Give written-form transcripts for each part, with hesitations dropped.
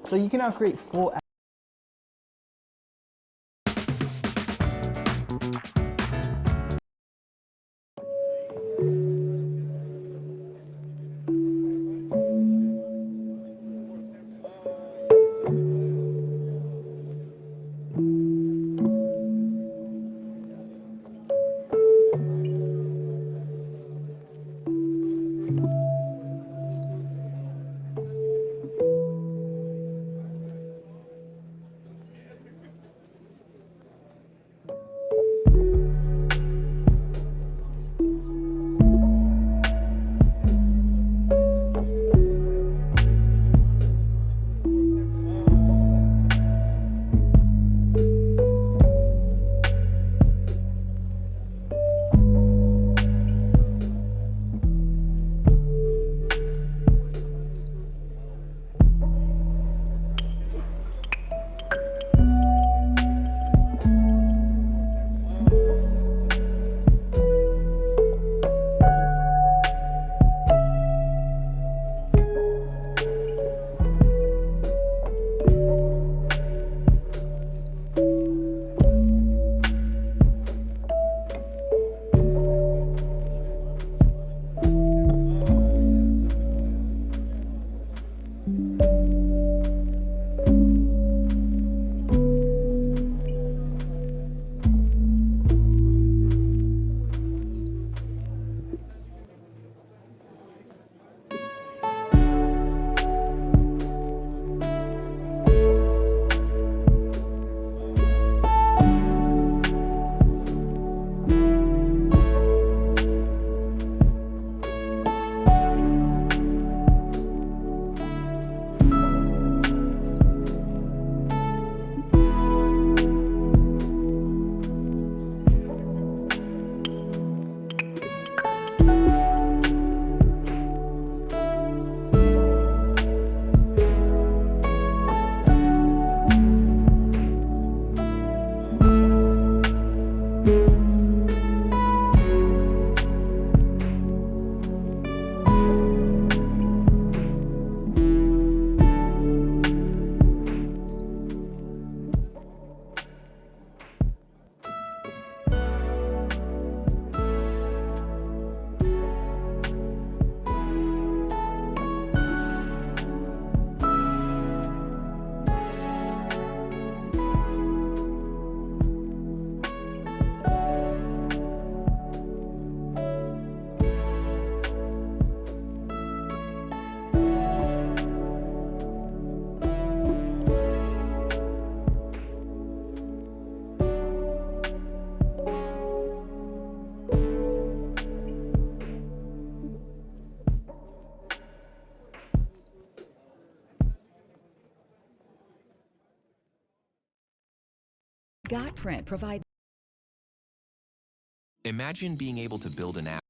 So you can now create full Print provides. Imagine being able to build an app.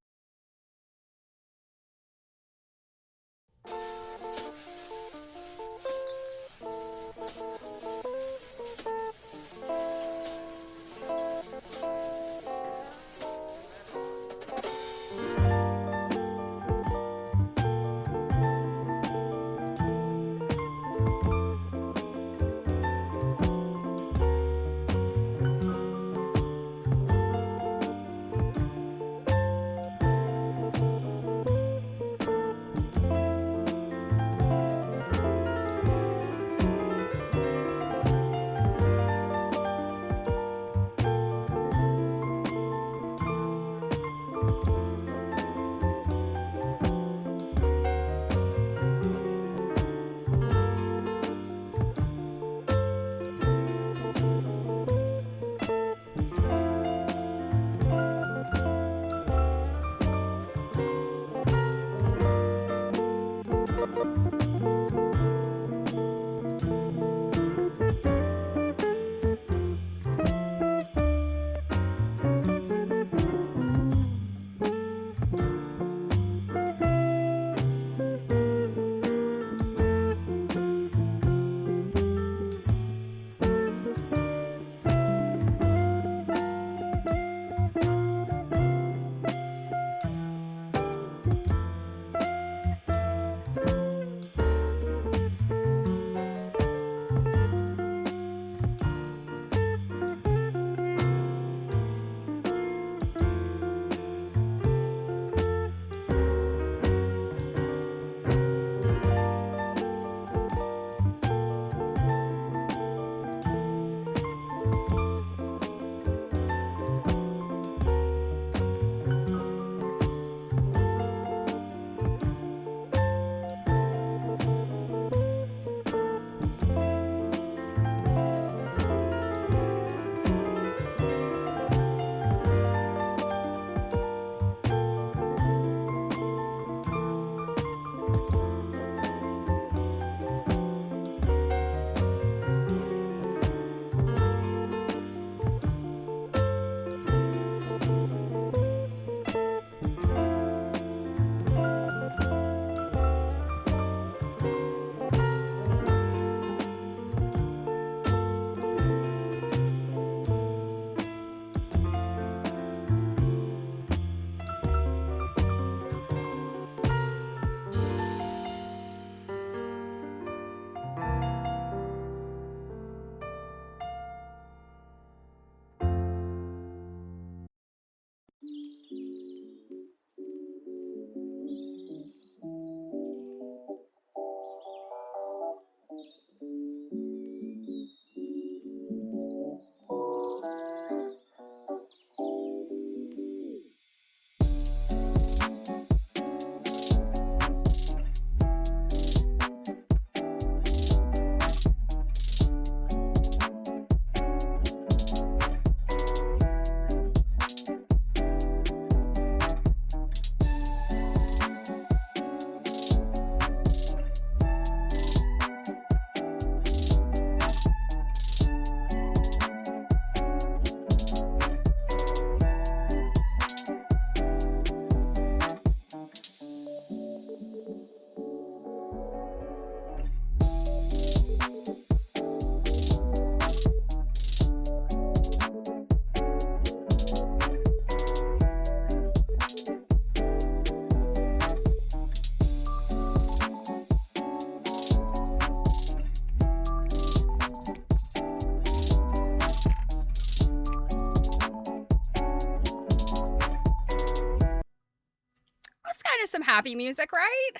to some happy music, right?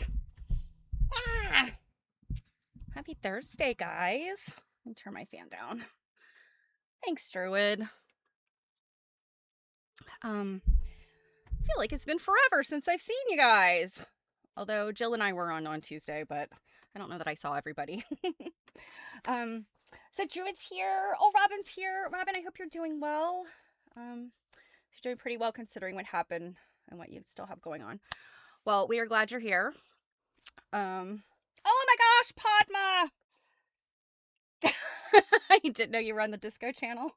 Ah, happy Thursday, guys. Let me turn my fan down. Thanks, Druid. I feel like it's been forever since I've seen you guys. Although Jill and I were on Tuesday, but I don't know that I saw everybody. So Druid's here. Oh, Robin's here. Robin, I hope you're doing well. You're doing pretty well considering what happened and what you still have going on. Well, we are glad you're here. Oh my gosh, Padma! I didn't know you were on the disco channel.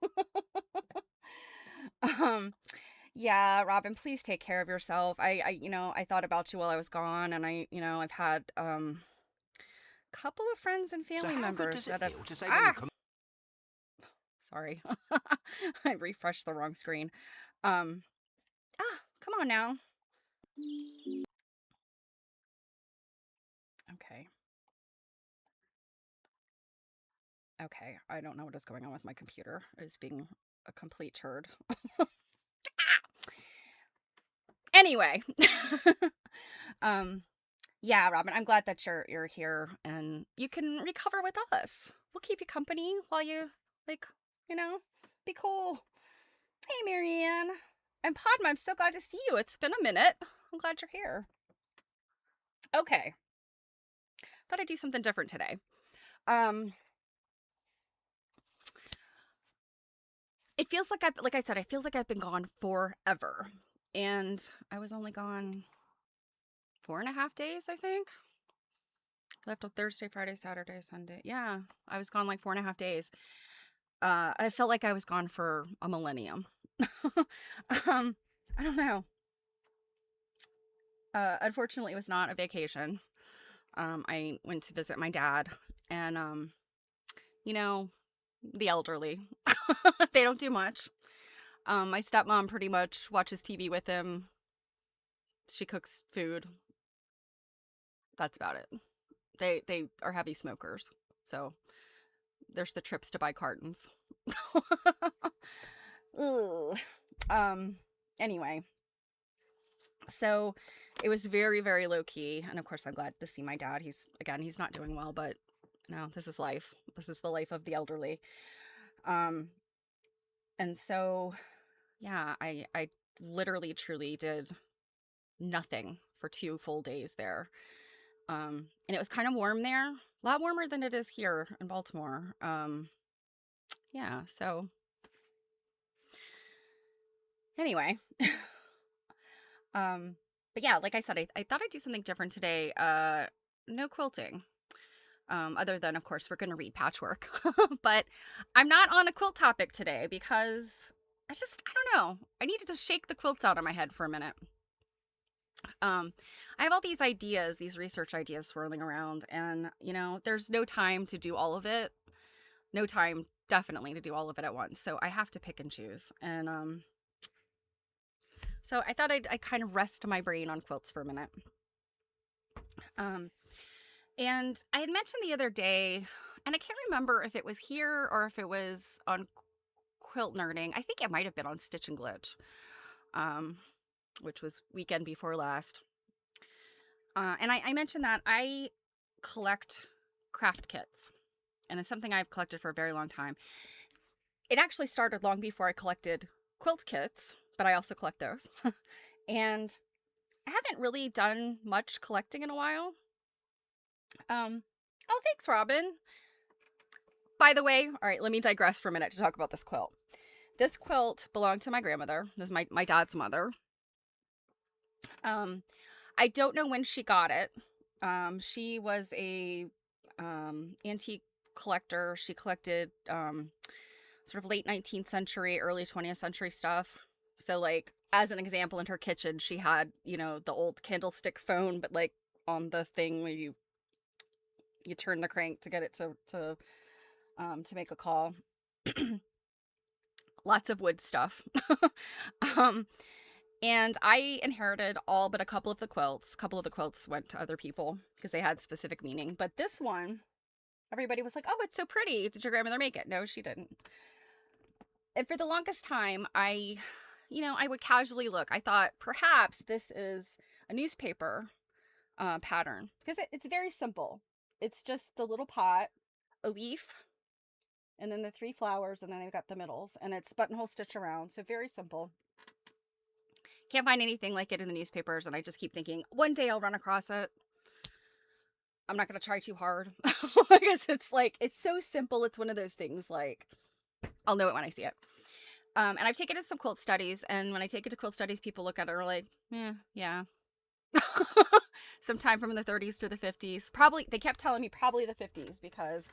Yeah, Robin, please take care of yourself. I thought about you while I was gone, and I've had couple of friends and family members that have. Sorry, I refreshed the wrong screen. Come on now. Okay, I don't know what is going on with my computer. It's being a complete turd. Anyway, yeah, Robin, I'm glad that you're here and you can recover with us. We'll keep you company while you be cool. Hey, Marianne. And Padma, I'm so glad to see you. It's been a minute. I'm glad you're here. Okay. Thought I'd do something different today. It feels like I feels like I've been gone forever. And I was only gone 4.5 days, I think. Left on Thursday, Friday, Saturday, Sunday. Yeah, I was gone like 4.5 days. I felt like I was gone for a millennium. I don't know. Unfortunately, it was not a vacation. I went to visit my dad, and the elderly, they don't do much. My stepmom pretty much watches TV with him. She cooks food. That's about it. They are heavy smokers, so there's the trips to buy cartons. Anyway, so it was very, very low key, and of course I'm glad to see my dad. He's not doing well, but no, this is life. This is the life of the elderly. And so yeah, I literally truly did nothing for 2 full days there. And it was kind of warm there, a lot warmer than it is here in Baltimore. Yeah, so anyway, but yeah, like I said, I thought I'd do something different today. No quilting. Other than, of course, we're going to read Patchwork. But I'm not on a quilt topic today because I don't know. I needed to shake the quilts out of my head for a minute. I have all these ideas, these research ideas swirling around, and, there's no time to do all of it. No time, definitely, to do all of it at once. So I have to pick and choose. And, so I thought I'd kind of rest my brain on quilts for a minute. And I had mentioned the other day, and I can't remember if it was here or if it was on Quilt Nerding. I think it might have been on Stitch and Glitch, which was weekend before last. And I mentioned that I collect craft kits, and it's something I've collected for a very long time. It actually started long before I collected quilt kits, but I also collect those. And I haven't really done much collecting in a while. Oh, thanks, Robin. By the way, all right, let me digress for a minute to talk about this quilt. This quilt belonged to my grandmother. This is my dad's mother. I don't know when she got it. She was a antique collector. She collected sort of late 19th century, early 20th century stuff. So, like, as an example, in her kitchen, she had, the old candlestick phone, but like on the thing where you turn the crank to get it to make a call. Lots of wood stuff. And I inherited all but a couple of the quilts. A couple of the quilts went to other people because they had specific meaning. But this one, everybody was like, oh, it's so pretty. Did your grandmother make it? No, she didn't. And for the longest time, I would casually look. I thought perhaps this is a newspaper pattern because it's very simple. It's just the little pot, a leaf, and then the 3 flowers, and then they've got the middles, and it's buttonhole stitch around. So very simple. Can't find anything like it in the newspapers, and I just keep thinking one day I'll run across it. I'm not going to try too hard because it's so simple. It's one of those things like I'll know it when I see it. And I've taken it to some quilt studies, and when I take it to quilt studies, people look at it and are like, yeah. Sometime from the 30s to the 50s. Probably, they kept telling me probably the 50s because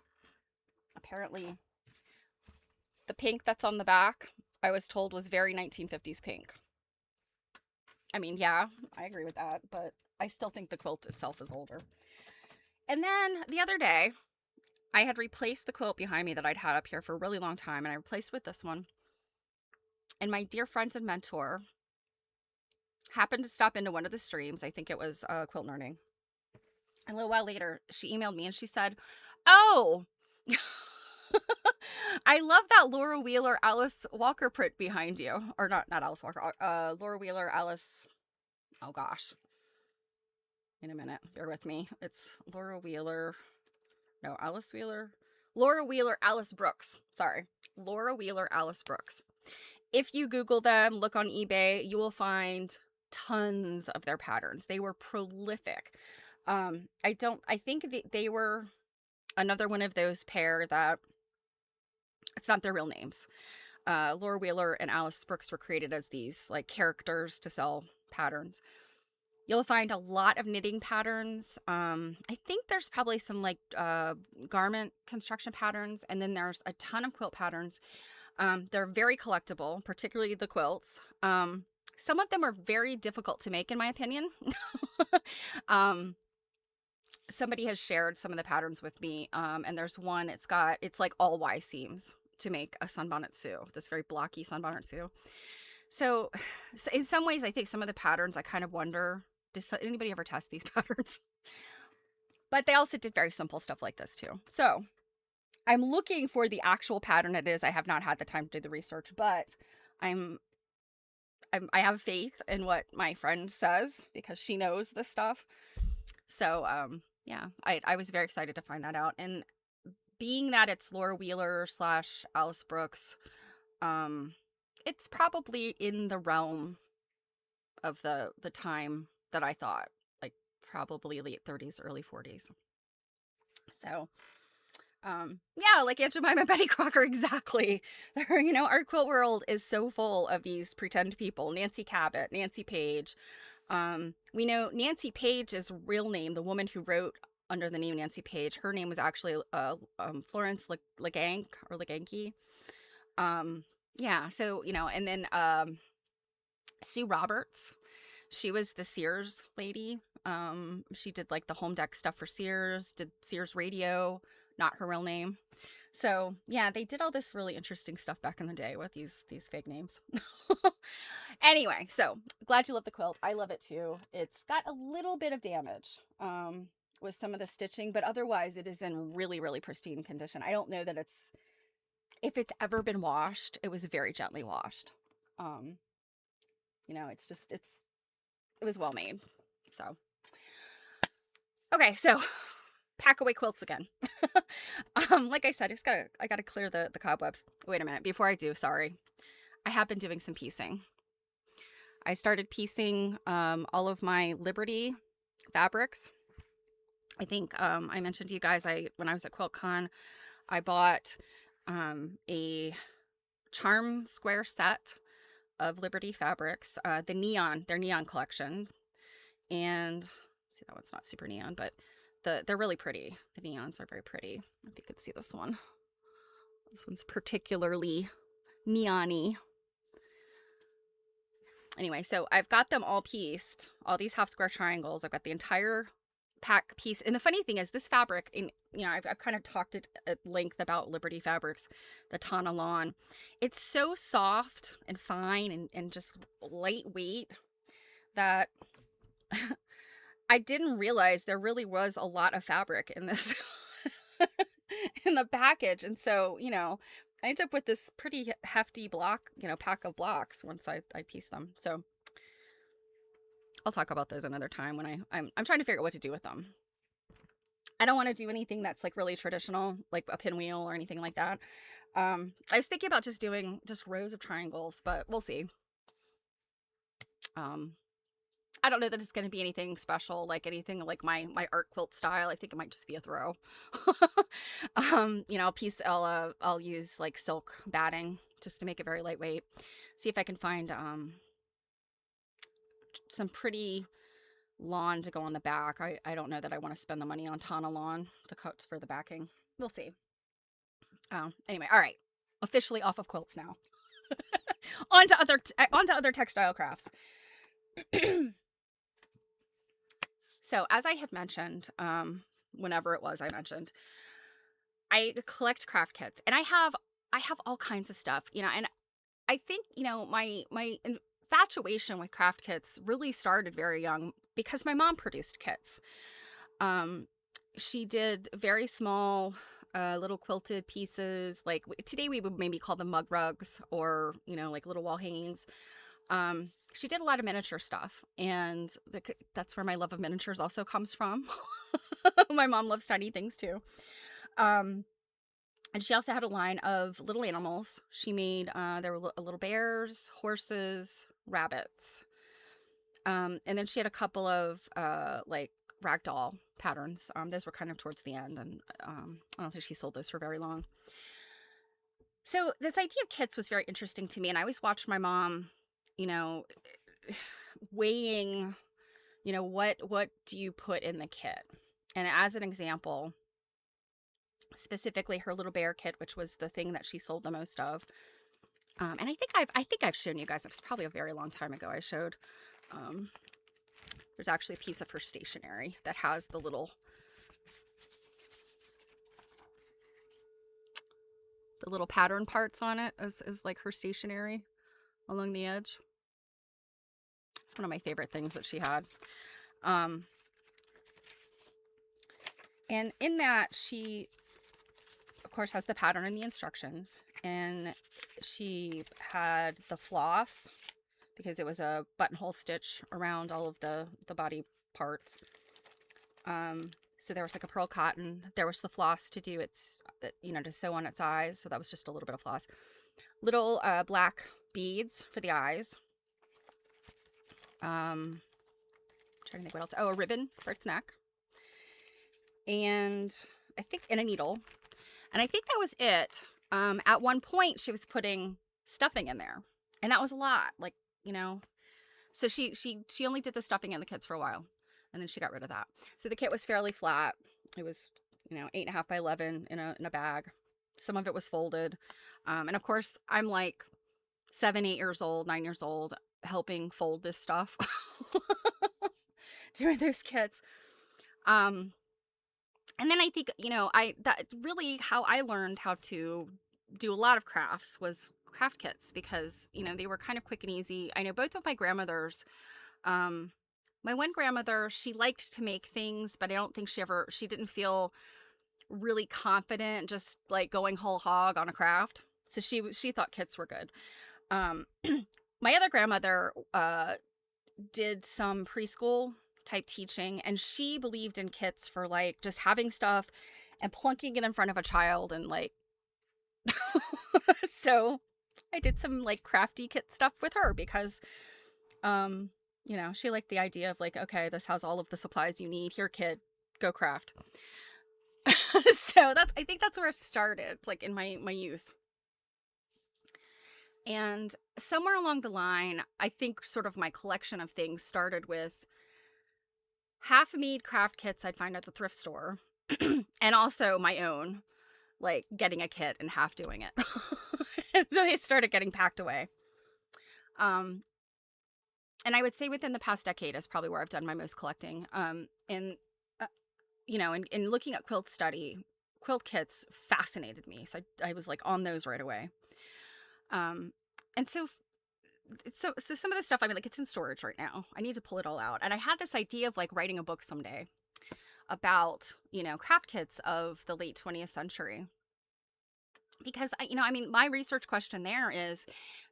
apparently the pink that's on the back, I was told was very 1950s pink. I mean, yeah, I agree with that, but I still think the quilt itself is older. And then the other day, I had replaced the quilt behind me that I'd had up here for a really long time, and I replaced with this one. And my dear friend and mentor happened to stop into one of the streams. I think it was Quilt Learning. And a little while later, she emailed me and she said, "Oh, I love that Laura Wheeler Alice Walker print behind you." Or not Alice Walker, Laura Wheeler Alice. Oh gosh. In a minute, bear with me. It's Laura Wheeler. No, Alice Wheeler. Laura Wheeler Alice Brooks. Sorry. Laura Wheeler Alice Brooks. If you Google them, look on eBay, you will find tons of their patterns. They were prolific. I think they were another one of those pair that it's not their real names. Laura Wheeler and Alice Brooks were created as these like characters to sell patterns. You'll find a lot of knitting patterns. I think there's probably some like garment construction patterns, and then there's a ton of quilt patterns. They're very collectible, particularly the quilts. Some of them are very difficult to make, in my opinion. Somebody has shared some of the patterns with me, and there's one, it's like all Y seams to make a sunbonnet Sue, this very blocky sunbonnet Sue. So in some ways, I think some of the patterns, I kind of wonder, does anybody ever test these patterns? But they also did very simple stuff like this too. So I'm looking for the actual pattern it is. I have not had the time to do the research, but I have faith in what my friend says because she knows this stuff. So, yeah, I was very excited to find that out. And being that it's Laura Wheeler / Alice Brooks, it's probably in the realm of the time that I thought, like probably late 30s, early 40s. So, yeah, like Aunt Jemima, Betty Crocker, exactly. Our quilt world is so full of these pretend people. Nancy Cabot, Nancy Page. We know Nancy Page's real name, the woman who wrote under the name Nancy Page, her name was actually Florence Legank or Leganke. Yeah, so, and then Sue Roberts, she was the Sears lady. She did like the home deck stuff for Sears, did Sears Radio, not her real name. So yeah, they did all this really interesting stuff back in the day with these fake names. Anyway, so glad you love the quilt. I love it too. It's got a little bit of damage with some of the stitching, but otherwise it is in really, really pristine condition. I don't know that if it's ever been washed, it was very gently washed. It was well made. So, okay, so pack away quilts again. Like I said, I gotta clear the cobwebs. Wait a minute, before I do, sorry. I have been doing some piecing. I started piecing all of my Liberty fabrics. I think I mentioned to you guys, when I was at QuiltCon, I bought a charm square set of Liberty fabrics, their neon collection. And see, that one's not super neon, but they're really pretty. The neons are very pretty. If you could see this one. This one's particularly neon-y. Anyway, so I've got them all pieced, all these half square triangles. I've got the entire pack piece. And the funny thing is this fabric, I've kind of talked at length about Liberty fabrics, the Tana Lawn. It's so soft and fine and just lightweight that I didn't realize there really was a lot of fabric in this in the package. And so, I ended up with this pretty hefty block, pack of blocks once I pieced them. So I'll talk about those another time when I'm trying to figure out what to do with them. I don't want to do anything that's like really traditional, like a pinwheel or anything like that. I was thinking about just doing just rows of triangles, but we'll see. Um, I don't know that it's going to be anything special, like anything like my art quilt style. I think it might just be a throw. You know, I'll use like silk batting just to make it very lightweight. See if I can find some pretty lawn to go on the back. I don't know that I want to spend the money on Tana lawn to cut for the backing. We'll see. Anyway, all right. Officially off of quilts now. On to other textile crafts. So, as I had mentioned, whenever it was I mentioned, I collect craft kits, and I have all kinds of stuff, you know, and I think, you know, my infatuation with craft kits really started very young because my mom produced kits. Um, she did very small, little quilted pieces. Like today, we would maybe call them mug rugs or, you know, like little wall hangings. She did a lot of miniature stuff, and that's where my love of miniatures also comes from. My mom loves tiny things too. Um, and she also had a line of little animals. She made, there were little bears, horses, rabbits. And then she had a couple of, like ragdoll patterns. Those were kind of towards the end, and I don't think she sold those for very long. So this idea of kits was very interesting to me, and I always watched my mom, you know, weighing, you know, what do you put in the kit? And as an example, specifically her little bear kit, which was the thing that she sold the most of. And I think I've shown you guys. It was probably a very long time ago. I showed. There's actually a piece of her stationery that has the little pattern parts on it as like her stationery along the edge. It's one of my favorite things that she had. And in that, she of course has the pattern and the instructions, and she had the floss because it was a buttonhole stitch around all of the body parts. So there was like a pearl cotton. There was the floss to do its, you know, to sew on its eyes. So that was just a little bit of floss. Little black beads for the eyes. Trying to think what else. Oh, a ribbon for its neck. And and a needle. And I think that was it. At one point, she was putting stuffing in there, and that was a lot. Like, you know, so she only did the stuffing in the kits for a while, and then she got rid of that. So the kit was fairly flat. It was, you know, 8.5 by 11 in a bag. Some of it was folded, and of course, I'm like 7, 8 years old, 9 years old, helping fold this stuff, doing those kits. And then I think, you know, that really how I learned how to do a lot of crafts was craft kits because, you know, they were kind of quick and easy. I know both of my grandmothers, my one grandmother, she liked to make things, but I don't think she didn't feel really confident just like going whole hog on a craft. So she thought kits were good. My other grandmother, did some preschool type teaching, and she believed in kits for like just having stuff and plunking it in front of a child and like so I did some like crafty kit stuff with her because you know, she liked the idea of like, okay, this has all of the supplies you need, here kid, go craft. So I think that's where it started, like in my youth. And somewhere along the line, I think sort of my collection of things started with half-made craft kits I'd find at the thrift store, and also my own, like getting a kit and half doing it. And then they started getting packed away. And I would say within the past decade is probably where I've done my most collecting. And you know, in looking at quilt kits fascinated me, so I was like on those right away. And so some of the stuff, I mean, like it's in storage right now. I need to pull it all out. And I had this idea of like writing a book someday about, you know, craft kits of the late 20th century. Because I mean, my research question there is,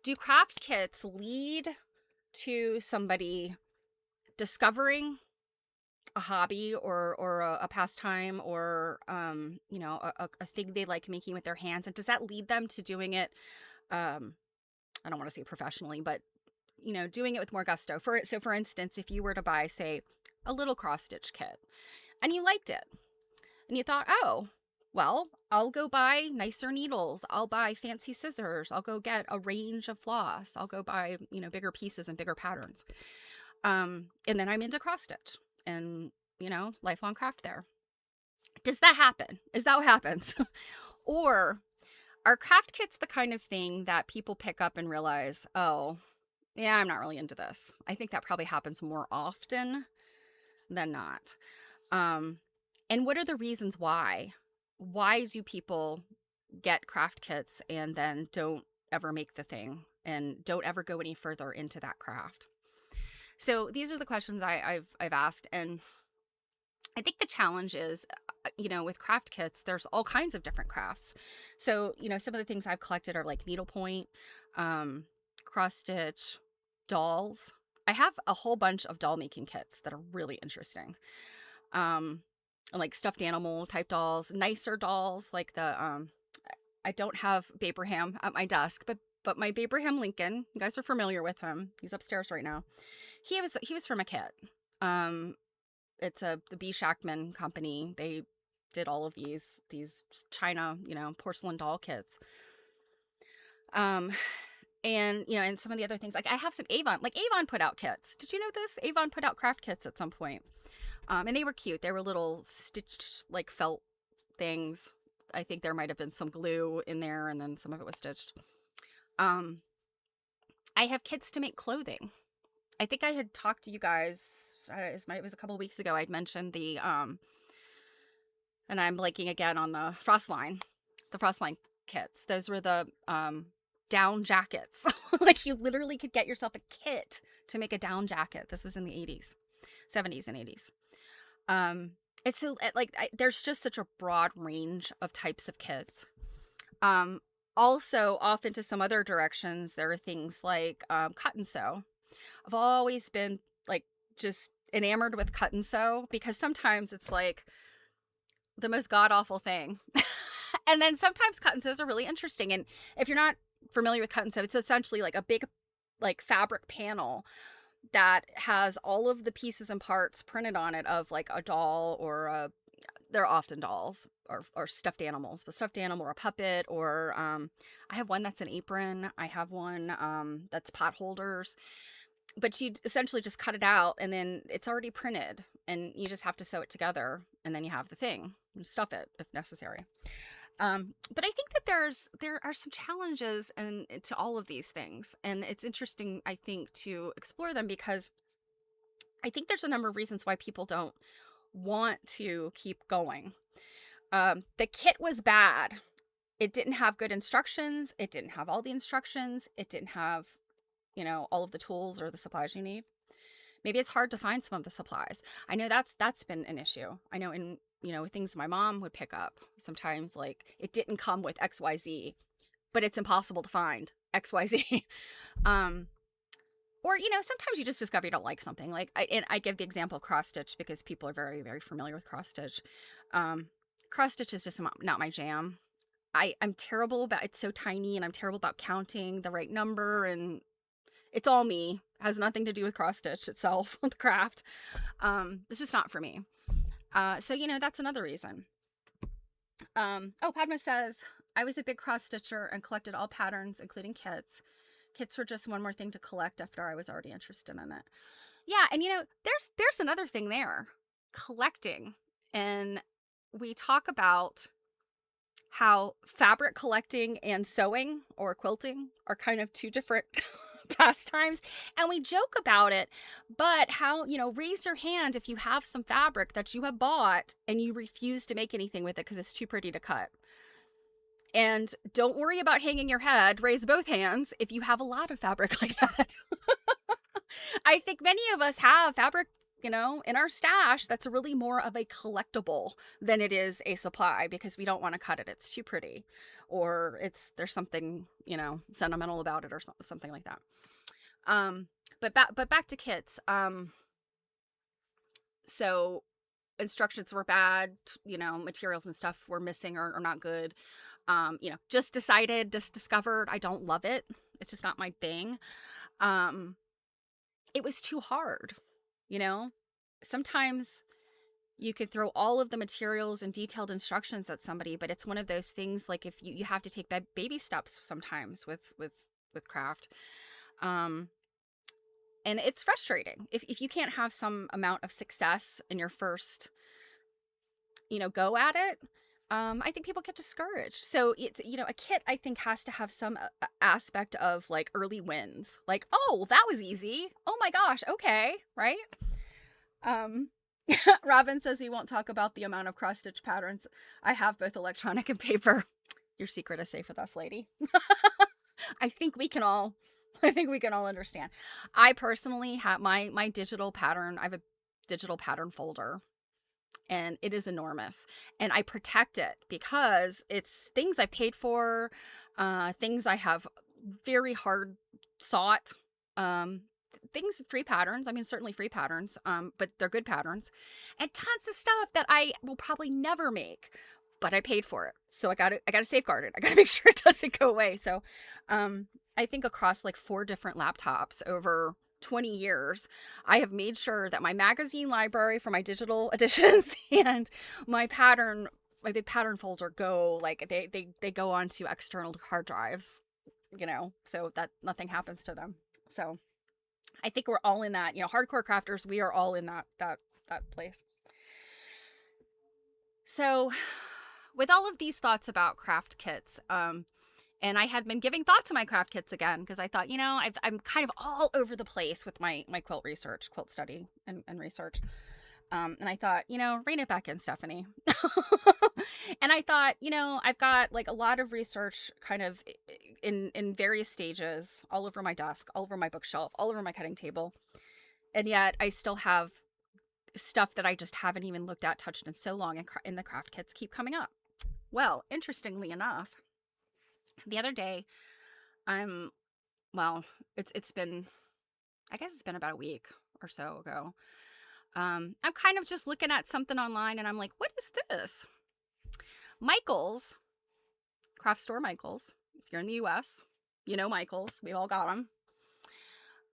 do craft kits lead to somebody discovering a hobby or a pastime or a thing they like making with their hands, and does that lead them to doing it, um I don't want to say professionally, but doing it with more gusto. For instance, if you were to buy, say, a little cross stitch kit and you liked it and you thought, oh, well, I'll go buy nicer needles, I'll buy fancy scissors, I'll go get a range of floss, I'll go buy bigger pieces and bigger patterns, and then I'm into cross stitch and lifelong craft there. Does that happen? Is that what happens? Or are craft kits the kind of thing that people pick up and realize, oh, yeah, I'm not really into this? I think that probably happens more often than not. And what are the reasons why? Why do people get craft kits and then don't ever make the thing and don't ever go any further into that craft? So these are the questions I've asked, and I think the challenge is, with craft kits, there's all kinds of different crafts. So, some of the things I've collected are like needlepoint, cross stitch, dolls. I have a whole bunch of doll making kits that are really interesting. Like stuffed animal type dolls, nicer dolls, like I don't have Babraham at my desk, but my Babraham Lincoln, you guys are familiar with him. He's upstairs right now. He was from a kit. It's the B. Shackman company. They did all of these China, porcelain doll kits. And some of the other things, like I have some Avon, like Avon put out kits. Did you know this? Avon put out craft kits at some point. And they were cute. They were little stitched, like felt things. I think there might have been some glue in there, and then some of it was stitched. I have kits to make clothing. I think I had talked to you guys, it was a couple of weeks ago, I'd mentioned and I'm blanking again on the Frostline kits. Those were the down jackets. Like you literally could get yourself a kit to make a down jacket. This was in the 80s, 70s and 80s. It's so there's just such a broad range of types of kits. Also off into some other directions, there are things like cut and sew. I've always been like just enamored with cut and sew because sometimes it's like the most god awful thing. And then sometimes cut and sews are really interesting. And if you're not familiar with cut and sew, it's essentially like a big like fabric panel that has all of the pieces and parts printed on it of like a doll or they're often dolls or stuffed animals, but stuffed animal or a puppet, or I have one that's an apron. I have one that's pot holders. But you essentially just cut it out and then it's already printed and you just have to sew it together and then you have the thing and stuff it if necessary. But I think that there are some challenges to all of these things, and it's interesting, I think, to explore them because I think there's a number of reasons why people don't want to keep going. The kit was bad. It didn't have good instructions. It didn't have all the instructions. It didn't have all of the tools or the supplies you need. Maybe it's hard to find some of the supplies. I know that's been an issue. I know in, things my mom would pick up sometimes, like it didn't come with XYZ, but it's impossible to find XYZ. Or, sometimes you just discover you don't like something. Like, I give the example of cross stitch because people are very, very familiar with cross stitch. Cross stitch is just not my jam. I'm terrible about, it's so tiny, and I'm terrible about counting the right number, and it's all me. It has nothing to do with cross stitch itself, the craft. This is not for me. So, that's another reason. Padma says, I was a big cross stitcher and collected all patterns, including kits. Kits were just one more thing to collect after I was already interested in it. Yeah, and there's another thing there. Collecting. And we talk about how fabric collecting and sewing or quilting are kind of two different pastimes, and we joke about it, but how, raise your hand if you have some fabric that you have bought and you refuse to make anything with it because it's too pretty to cut. And don't worry about hanging your head, raise both hands if you have a lot of fabric like that. I think many of us have fabric, in our stash that's really more of a collectible than it is a supply because we don't want to cut it. It's too pretty, or there's something, sentimental about it or something like that. But back to kits. So instructions were bad, materials and stuff were missing or not good. Just discovered I don't love it. It's just not my thing. Um, it was too hard, you know? Sometimes you could throw all of the materials and detailed instructions at somebody, but it's one of those things like if you have to take baby steps sometimes with craft. Um, and it's frustrating if you can't have some amount of success in your first go at it. I think people get discouraged. So it's, a kit I think has to have some aspect of like early wins. Like, oh, that was easy. Oh my gosh. Okay. Right. Um, Robin says we won't talk about the amount of cross stitch patterns. I have both electronic and paper. Your secret is safe with us, lady. I think we can all understand. I personally have my digital pattern. I have a digital pattern folder, and it is enormous, and I protect it because it's things I paid for, things I have very hard sought, um things, free patterns. I mean, certainly free patterns, but they're good patterns, and tons of stuff that I will probably never make, but I paid for it, so I gotta safeguard it. I gotta make sure it doesn't go away. So I think across like 4 different laptops over 20 years, I have made sure that my magazine library for my digital editions and my big pattern folder go like they go onto external hard drives, so that nothing happens to them. So I think we're all in that, hardcore crafters, we are all in that place. So with all of these thoughts about craft kits, and I had been giving thought to my craft kits again because I thought, I'm kind of all over the place with my quilt research, quilt study, and research. And I thought, rein it back in, Stephanie. And I thought, I've got like a lot of research kind of in various stages, all over my desk, all over my bookshelf, all over my cutting table. And yet I still have stuff that I just haven't even looked at, touched in so long, and the craft kits keep coming up. Well, interestingly enough, the other day, I'm well, it's been, I guess it's been about a week or so ago. I'm kind of just looking at something online, and I'm like, what is this? Michaels, craft store Michaels. If you're in the US, Michaels. We all got them.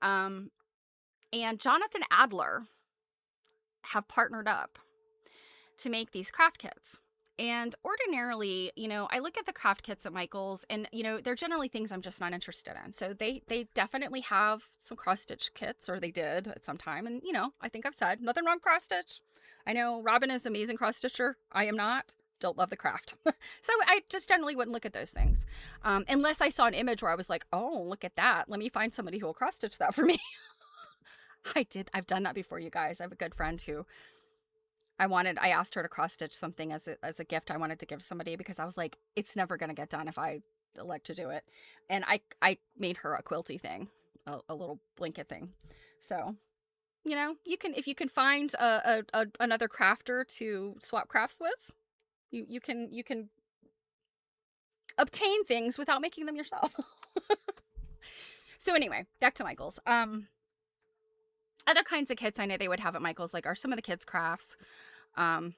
And Jonathan Adler have partnered up to make these craft kits. And ordinarily, I look at the craft kits at Michaels, and, they're generally things I'm just not interested in. So they definitely have some cross-stitch kits, or they did at some time. And, I think I've said, nothing wrong with cross-stitch. I know Robin is an amazing cross-stitcher. I am not. Don't love the craft. So I just generally wouldn't look at those things. Unless I saw an image where I was like, oh, look at that. Let me find somebody who will cross-stitch that for me. I've done that before, you guys. I have a good friend who I asked her to cross stitch something as a gift I wanted to give somebody, because I was like, it's never going to get done if I elect to do it. And I made her a quilty thing, a little blanket thing. So, if you can find another crafter to swap crafts with, you can obtain things without making them yourself. So anyway, back to Michael's. Other kinds of kits I know they would have at Michael's, like, are some of the kids' crafts. I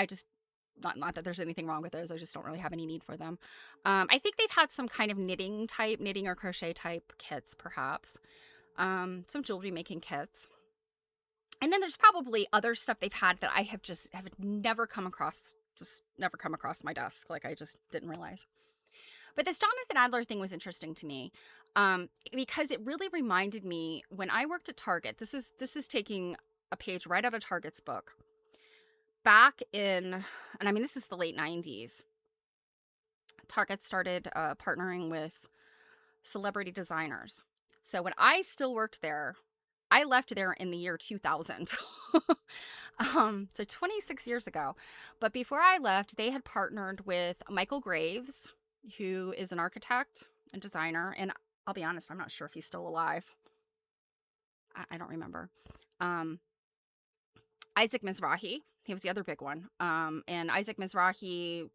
just, not that there's anything wrong with those. I just don't really have any need for them. I think they've had some kind of knitting or crochet type kits, perhaps. Some jewelry making kits. And then there's probably other stuff they've had that I have never come across my desk. Like, I just didn't realize. But this Jonathan Adler thing was interesting to me, because it really reminded me when I worked at Target. This is taking a page right out of Target's book. Back in, and I mean, this is the late 90s, Target started partnering with celebrity designers. So when I still worked there, I left there in the year 2000. So 26 years ago. But before I left, they had partnered with Michael Graves, who is an architect and designer. And I'll be honest, I'm not sure if he's still alive. I don't remember. Isaac Mizrahi, he was the other big one. And Isaac Mizrahi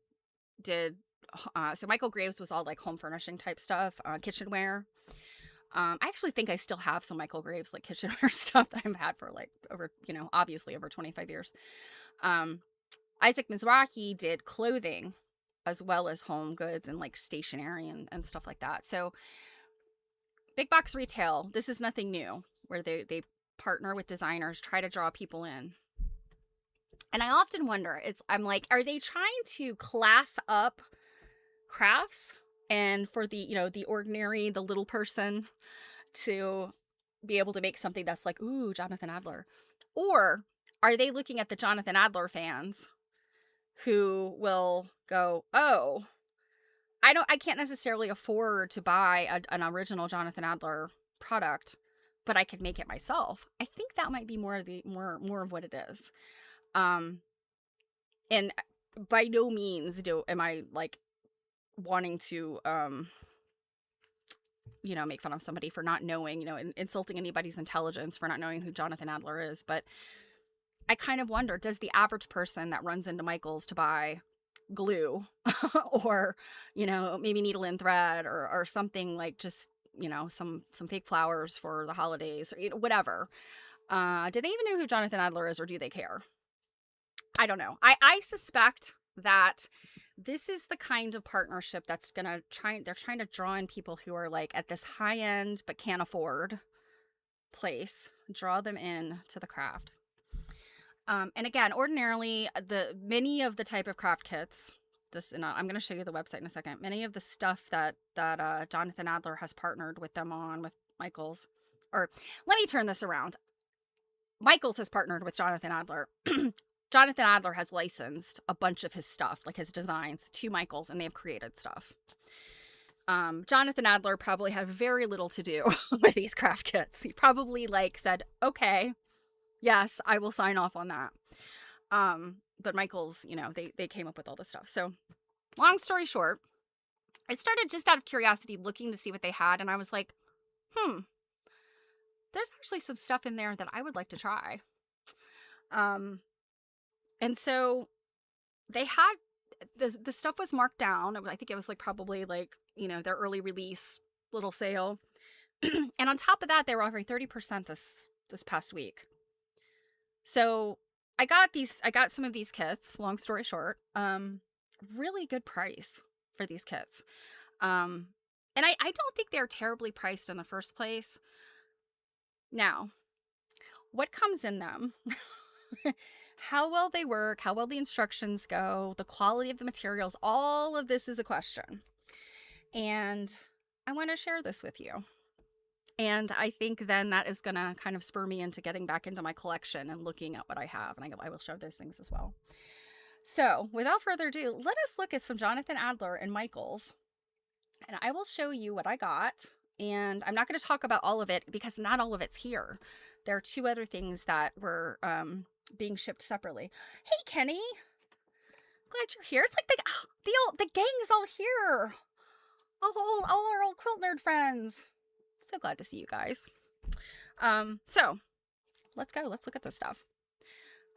did, so Michael Graves was all like home furnishing type stuff, kitchenware. I actually think I still have some Michael Graves like kitchenware stuff that I've had for like over, obviously over 25 years. Um, Isaac Mizrahi did clothing as well as home goods and like stationery and stuff like that. So big box retail, this is nothing new where they partner with designers, try to draw people in. And I often wonder, I'm like, are they trying to class up crafts and for the, the ordinary, the little person to be able to make something that's like, ooh, Jonathan Adler? Or are they looking at the Jonathan Adler fans who will go, oh, I can't necessarily afford to buy an original Jonathan Adler product, but I could make it myself. I think that might be more of what it is. And by no means am I like wanting to make fun of somebody for not knowing, insulting anybody's intelligence for not knowing who Jonathan Adler is, but I kind of wonder, does the average person that runs into Michael's to buy glue or, maybe needle and thread or something like just, some fake flowers for the holidays or whatever. Do they even know who Jonathan Adler is, or do they care? I don't know. I suspect that this is the kind of partnership that's they're trying to draw in people who are like at this high end but can't afford place, draw them in to the craft. And again, ordinarily, many of the type of craft kits, and I'm going to show you the website in a second. Many of the stuff that Jonathan Adler has partnered with them on with Michaels, or let me turn this around. Michaels has partnered with Jonathan Adler. Jonathan Adler has licensed a bunch of his stuff, like his designs, to Michaels, and they've created stuff. Jonathan Adler probably had very little to do with these craft kits. He probably said, okay, yes, I will sign off on that. But Michaels, they came up with all this stuff. So long story short, I started just out of curiosity looking to see what they had. And I was like, there's actually some stuff in there that I would like to try. And so they had, the stuff was marked down. I think it was probably their early release little sale. And on top of that, they were offering 30% this past week. So I got some of these kits, long story short, really good price for these kits. And I don't think they're terribly priced in the first place. Now, what comes in them, how well they work, how well the instructions go, the quality of the materials, all of this is a question. And I want to share this with you. And I think then that is going to kind of spur me into getting back into my collection and looking at what I have. And I will show those things as well. So without further ado, let us look at some Jonathan Adler and Michaels. And I will show you what I got. And I'm not going to talk about all of it because not all of it's here. There are two other things that were being shipped separately. Hey, Kenny. Glad you're here. It's like the gang is all here. All our old quilt nerd friends. So glad to see you guys. So let's go. Let's look at this stuff.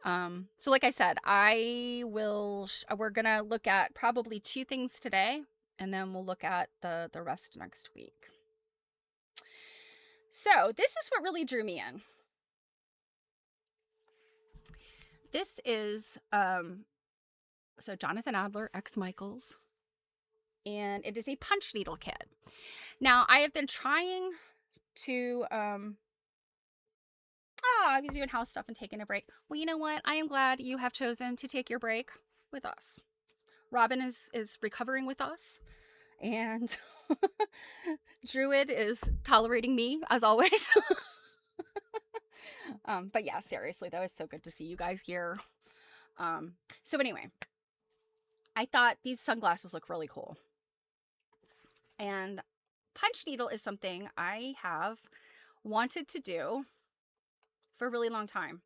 So like I said, we're going to look at probably two things today, and then we'll look at the rest next week. So this is what really drew me in. This is, so Jonathan Adler, X Michaels, and it is a punch needle kit. Now, I have been trying to, I was doing house stuff and taking a break. Well, you know what? I am glad you have chosen to take your break with us. Robin is recovering with us, and Druid is tolerating me, as always. But yeah, seriously, though, it's so good to see you guys here. So anyway, I thought these sunglasses look really cool. And punch needle is something I have wanted to do for a really long time.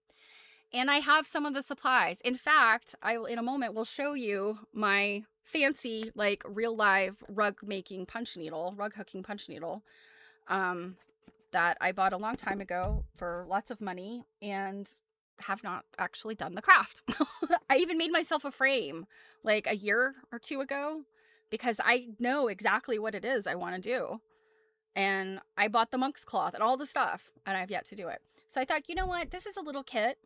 And I have some of the supplies. In fact, in a moment will show you my fancy, real live rug hooking punch needle, that I bought a long time ago for lots of money and have not actually done the craft. I even made myself a frame a year or two ago because I know exactly what it is I want to do. And I bought the monk's cloth and all the stuff, and I've yet to do it. So I thought, you know what? This is a little kit.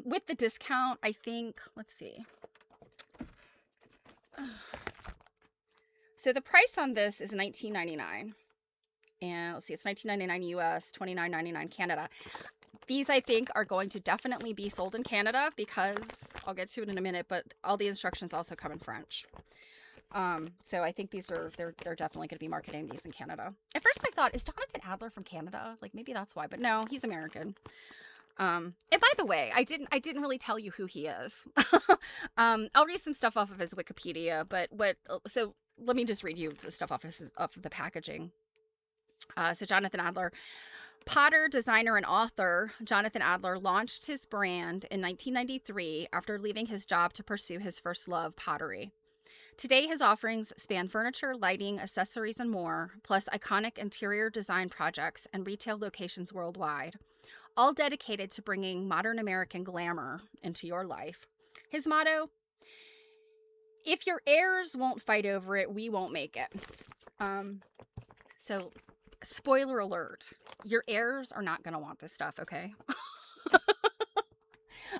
With the discount, I think, let's see. So the price on this is $19.99. And let's see, it's $19.99 US, $29.99 Canada. These, I think, are going to definitely be sold in Canada because I'll get to it in a minute, but all the instructions also come in French. So I think they're definitely going to be marketing these in Canada. At first I thought, is Jonathan Adler from Canada? Like maybe that's why, but no, he's American. And by the way, I didn't really tell you who he is. I'll read some stuff off of his Wikipedia, but so let me just read you the stuff off of the packaging. So Jonathan Adler, potter, designer, and author Jonathan Adler launched his brand in 1993 after leaving his job to pursue his first love, pottery. Today, his offerings span furniture, lighting, accessories, and more, plus iconic interior design projects and retail locations worldwide, all dedicated to bringing modern American glamour into your life. His motto, if your heirs won't fight over it, we won't make it. So, spoiler alert, your heirs are not going to want this stuff, okay?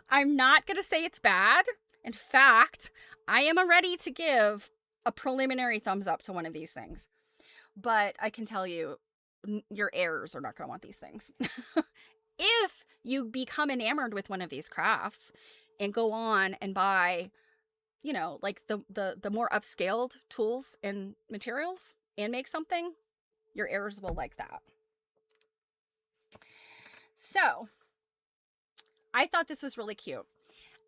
I'm not going to say it's bad. In fact, I am ready to give a preliminary thumbs up to one of these things. But I can tell you, your heirs are not going to want these things. If you become enamored with one of these crafts and go on and buy, you know, like the more upscaled tools and materials and make something, your heirs will like that. So, I thought this was really cute.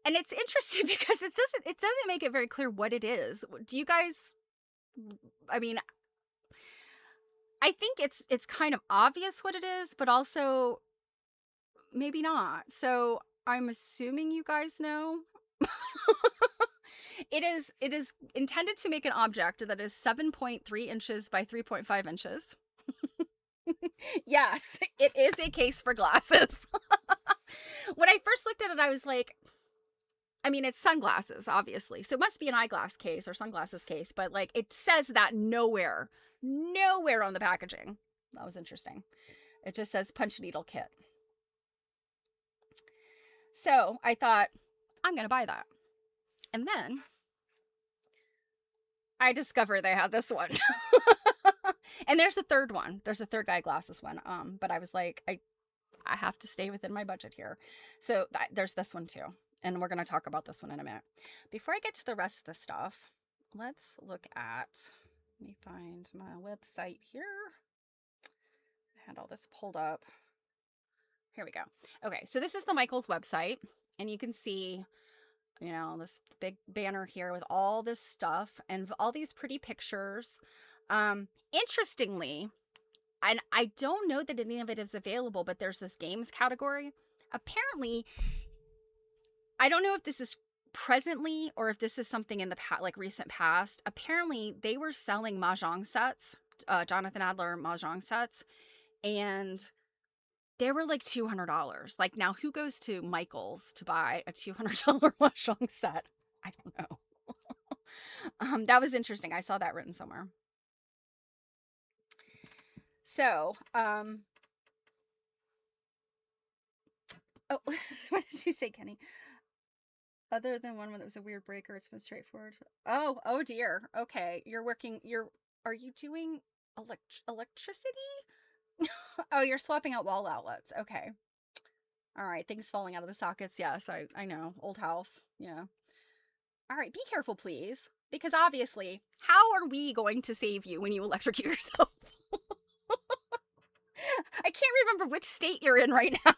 And it's interesting because it doesn't make it very clear what it is. Do you guys, I mean, I think it's kind of obvious what it is, but also maybe not. So I'm assuming you guys know. It is intended to make an object that is 7.3 inches by 3.5 inches. Yes, it is a case for glasses. When I first looked at it, I was like, I mean, it's sunglasses, obviously. So it must be an eyeglass case or sunglasses case, but like it says that nowhere on the packaging. That was interesting. It just says punch needle kit. So I thought, I'm going to buy that. And then I discovered they had this one. And there's a third one. There's a third eyeglasses one. But I was like, I have to stay within my budget here. So there's this one too. And we're going to talk about this one in a minute. Before I get to the rest of the stuff, let's look at, let me find my website here. I had all this pulled up. Here we go. Okay, so this is the Michaels website. And you can see, you know, this big banner here with all this stuff and all these pretty pictures. Interestingly, and I don't know that any of it is available, but there's this games category. Apparently, I don't know if this is presently or if this is something in the recent past. Apparently, they were selling mahjong sets, Jonathan Adler mahjong sets, and they were like $200. Like, now who goes to Michael's to buy a $200 mahjong set? I don't know. That was interesting. I saw that written somewhere. So, oh, what did you say, Kenny? Other than one that was a weird breaker, it's been straightforward. Oh dear. Okay, are you doing electricity? Oh, you're swapping out wall outlets. Okay. All right, things falling out of the sockets. Yes, I know. Old house. Yeah. All right, be careful, please. Because obviously, how are we going to save you when you electrocute yourself? I can't remember which state you're in right now.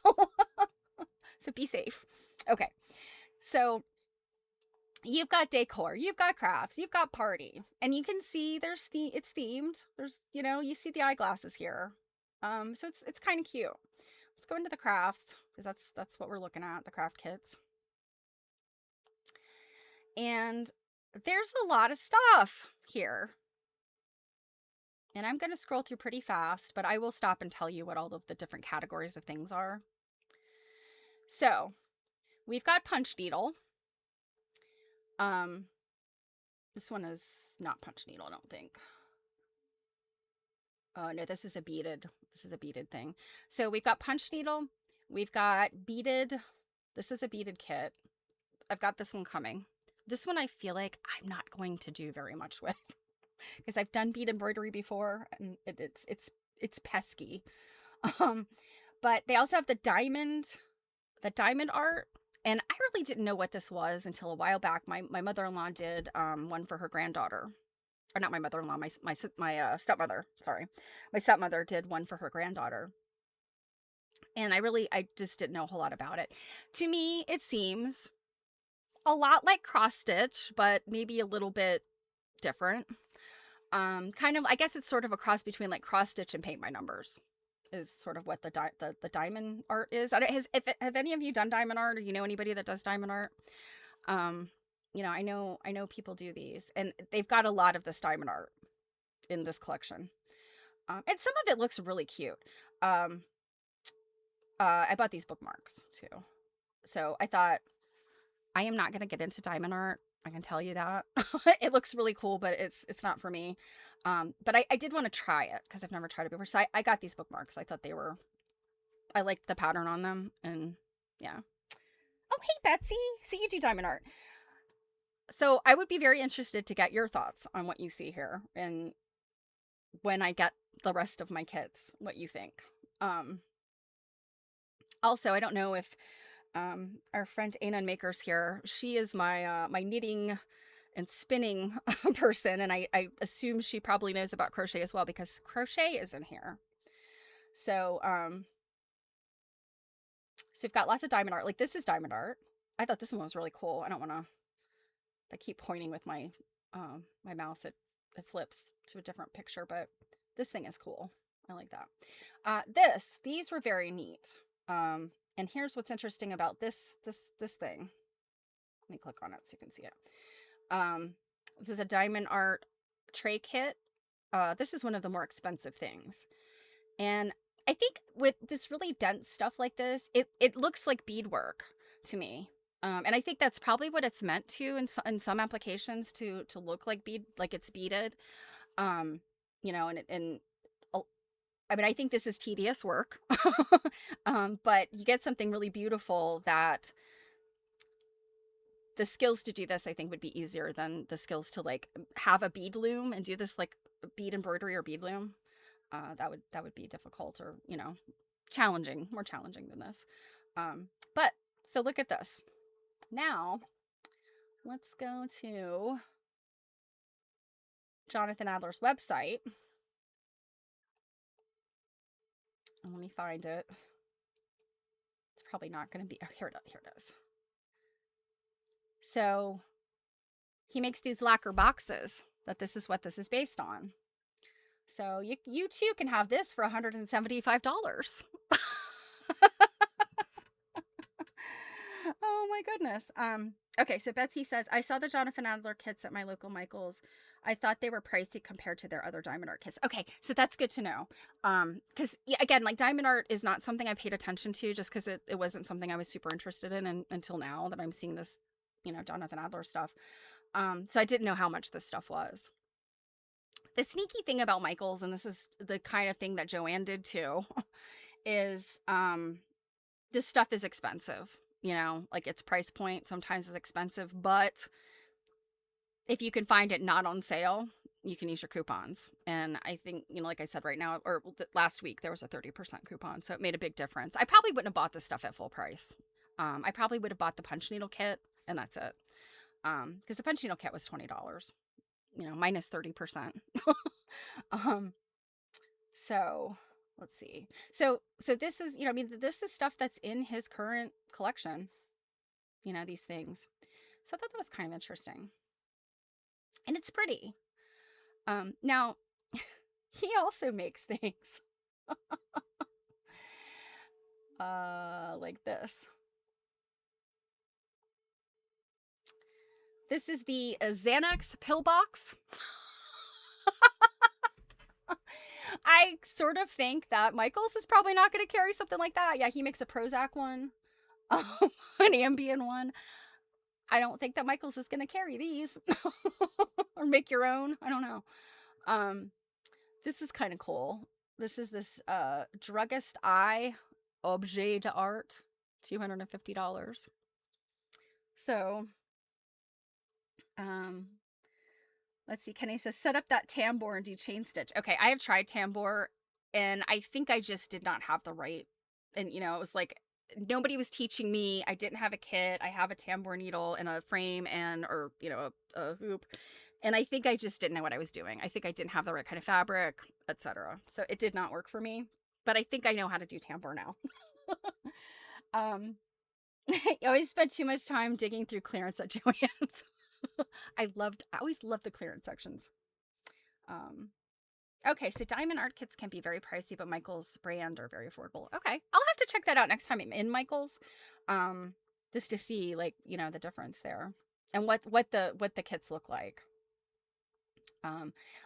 So be safe. Okay. So you've got decor, you've got crafts, you've got party, and you can see it's themed. There's, you know, you see the eyeglasses here. So it's kind of cute. Let's go into the crafts because that's what we're looking at, the craft kits. And there's a lot of stuff here. And I'm going to scroll through pretty fast, but I will stop and tell you what all of the different categories of things are. So, we've got punch needle. This one is not punch needle, I don't think. Oh no, this is a beaded thing. So we've got punch needle, we've got beaded. This is a beaded kit. I've got this one coming. This one I feel like I'm not going to do very much with because I've done bead embroidery before and it's pesky. Um, but they also have the diamond art. And I really didn't know what this was until a while back. My mother-in-law did one for her granddaughter. Or not my mother-in-law, my stepmother. Sorry, my stepmother did one for her granddaughter, and I just didn't know a whole lot about it. To me, it seems a lot like cross stitch, but maybe a little bit different. Kind of, I guess it's sort of a cross between like cross stitch and paint by numbers is sort of what the diamond art is. I don't, have any of you done diamond art, or you know anybody that does diamond art? Um, I know people do these, and they've got a lot of this diamond art in this collection. And some of it looks really cute. Um, I bought these bookmarks too, so I thought I am not going to get into diamond art. I can tell you that. It looks really cool, but it's not for me. But I did want to try it because I've never tried it before. So I got these bookmarks. I thought I liked the pattern on them, and yeah. Oh, hey Betsy. So you do diamond art. So I would be very interested to get your thoughts on what you see here, and when I get the rest of my kits, what you think. Um, Also, I don't know if our friend Anon Makers here. She is my knitting and spinning person, and I assume she probably knows about crochet as well because crochet is in here. So so we've got lots of diamond art. Like this is diamond art. I thought this one was really cool. I don't want to. I keep pointing with my mouse. It flips to a different picture, but this thing is cool. I like that. These were very neat. And here's what's interesting about this thing. Let me click on it so you can see it. This is a diamond art tray kit. This is one of the more expensive things. And I think with this really dense stuff like this, it looks like beadwork to me. And I think that's probably what it's meant to in some applications to look like like it's beaded. Um, and I mean, I think this is tedious work, but you get something really beautiful that the skills to do this, I think, would be easier than the skills to like have a bead loom and do this like bead embroidery or bead loom. That would be difficult or, challenging, more challenging than this. But so look at this. Now, let's go to Jonathan Adler's website. And let me find it. It's probably not going to be. Oh, here it is. So he makes these lacquer boxes that this is what this is based on. So you too can have this for $175. Oh my goodness. Okay, so Betsy says, I saw the Jonathan Adler kits at my local Michael's. I thought they were pricey compared to their other diamond art kits. Okay, so that's good to know. Because again, like diamond art is not something I paid attention to just because it wasn't something I was super interested in until now that I'm seeing this, Jonathan Adler stuff. So I didn't know how much this stuff was. The sneaky thing about Michael's, and this is the kind of thing that Joanne did too, is this stuff is expensive. Like its price point sometimes is expensive, but if you can find it not on sale, you can use your coupons. And I think, like I said right now, or last week, there was a 30% coupon. So it made a big difference. I probably wouldn't have bought this stuff at full price. I probably would have bought the punch needle kit and that's it. Because the punch needle kit was $20, minus 30%. So let's see. So this is, this is stuff that's in his current collection, these things. So I thought that was kind of interesting. And it's pretty. Now, he also makes things like this. This is the Xanax pill box. I sort of think that Michael's is probably not going to carry something like that. Yeah, he makes a Prozac one, an Ambien one. I don't think that Michael's is going to carry these or make your own. I don't know. This is kind of cool. This is this druggist eye objet d'art, $250. So, um, let's see. Kenny says, set up that tambour and do chain stitch. Okay, I have tried tambour, and I think I just did not have the right. And it was like nobody was teaching me. I didn't have a kit. I have a tambour needle and a frame or a hoop, and I think I just didn't know what I was doing. I think I didn't have the right kind of fabric, etc. So it did not work for me. But I think I know how to do tambour now. um, I always spent too much time digging through clearance at Joann's. I always loved the clearance sections. Um, okay, so diamond art kits can be very pricey, but Michael's brand are very affordable. Okay, I'll have to check that out next time I'm in Michael's, just to see the difference there and what the kits look like.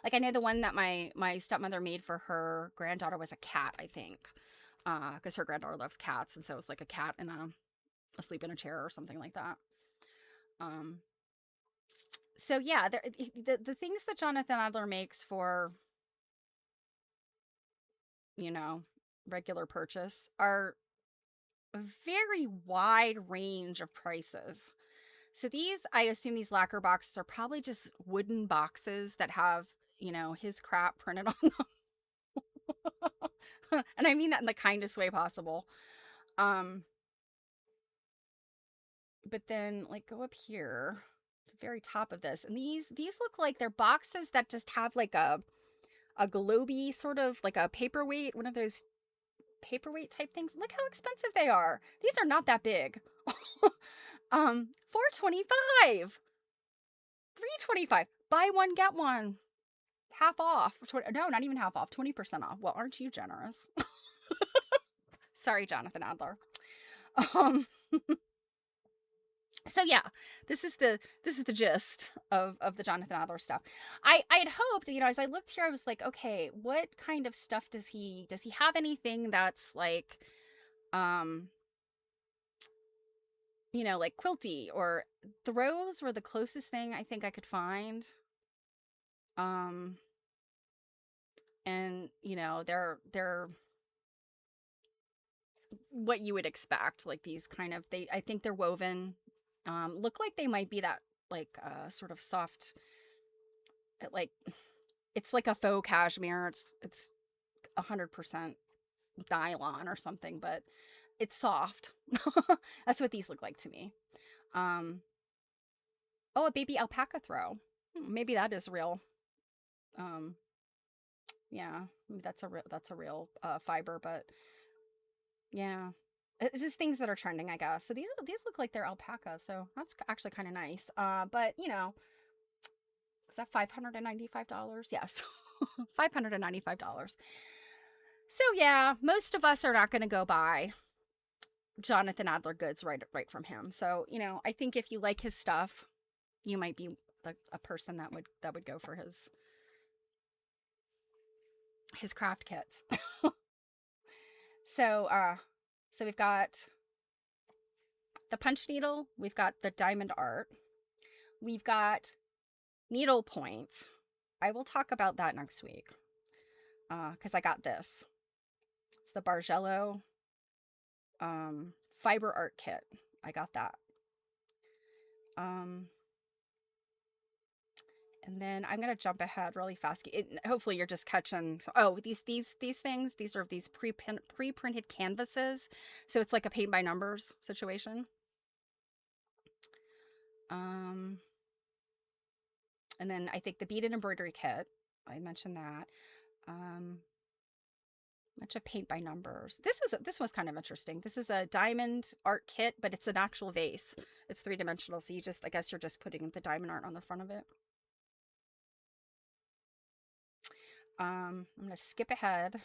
Like I know the one that my stepmother made for her granddaughter was a cat, I think, because her granddaughter loves cats, and so it was like a cat and asleep in a chair or something like that. Um, so yeah, the things that Jonathan Adler makes for regular purchase are a very wide range of prices. So I assume these lacquer boxes are probably just wooden boxes that have, his crap printed on them. And I mean that in the kindest way possible. But then like go up here to the very top of this. And these look like they're boxes that just have like a globy sort of like a paperweight, one of those paperweight type things. Look how expensive they are. These are not that big. $4.25. $3.25. Buy one, get one. Half off. No, not even half off. 20% off. Well, aren't you generous? Sorry, Jonathan Adler. So yeah, this is the gist of the Jonathan Adler stuff. I had hoped, as I looked here, I was like, okay, what kind of stuff does he have anything that's like like quilty, or throws were the closest thing I think I could find. And they're what you would expect, like these kind of I think they're woven, look like they might be that like sort of soft, like it's like a faux cashmere. It's 100% nylon or something, but it's soft. That's what these look like to me. Oh, a baby alpaca throw. Maybe that is real. Yeah, that's a real fiber, but yeah, it's just things that are trending, I guess. So these look like they're alpaca, so that's actually kind of nice. But is that $595? Yes, $595. So yeah, most of us are not going to go buy Jonathan Adler goods right from him. So I think if you like his stuff, you might be a person that would go for his craft kits. So we've got the punch needle, we've got the diamond art, we've got needle point. I will talk about that next week, because I got this. It's the Bargello fiber art kit. I got that. And then I'm gonna jump ahead really fast. Hopefully you're just catching. So, these things. These are these pre-printed canvases. So it's like a paint by numbers situation. And then I think the beaded embroidery kit. I mentioned that. Bunch of paint by numbers. This was kind of interesting. This is a diamond art kit, but it's an actual vase. It's 3-dimensional. So I guess you're just putting the diamond art on the front of it. I'm going to skip ahead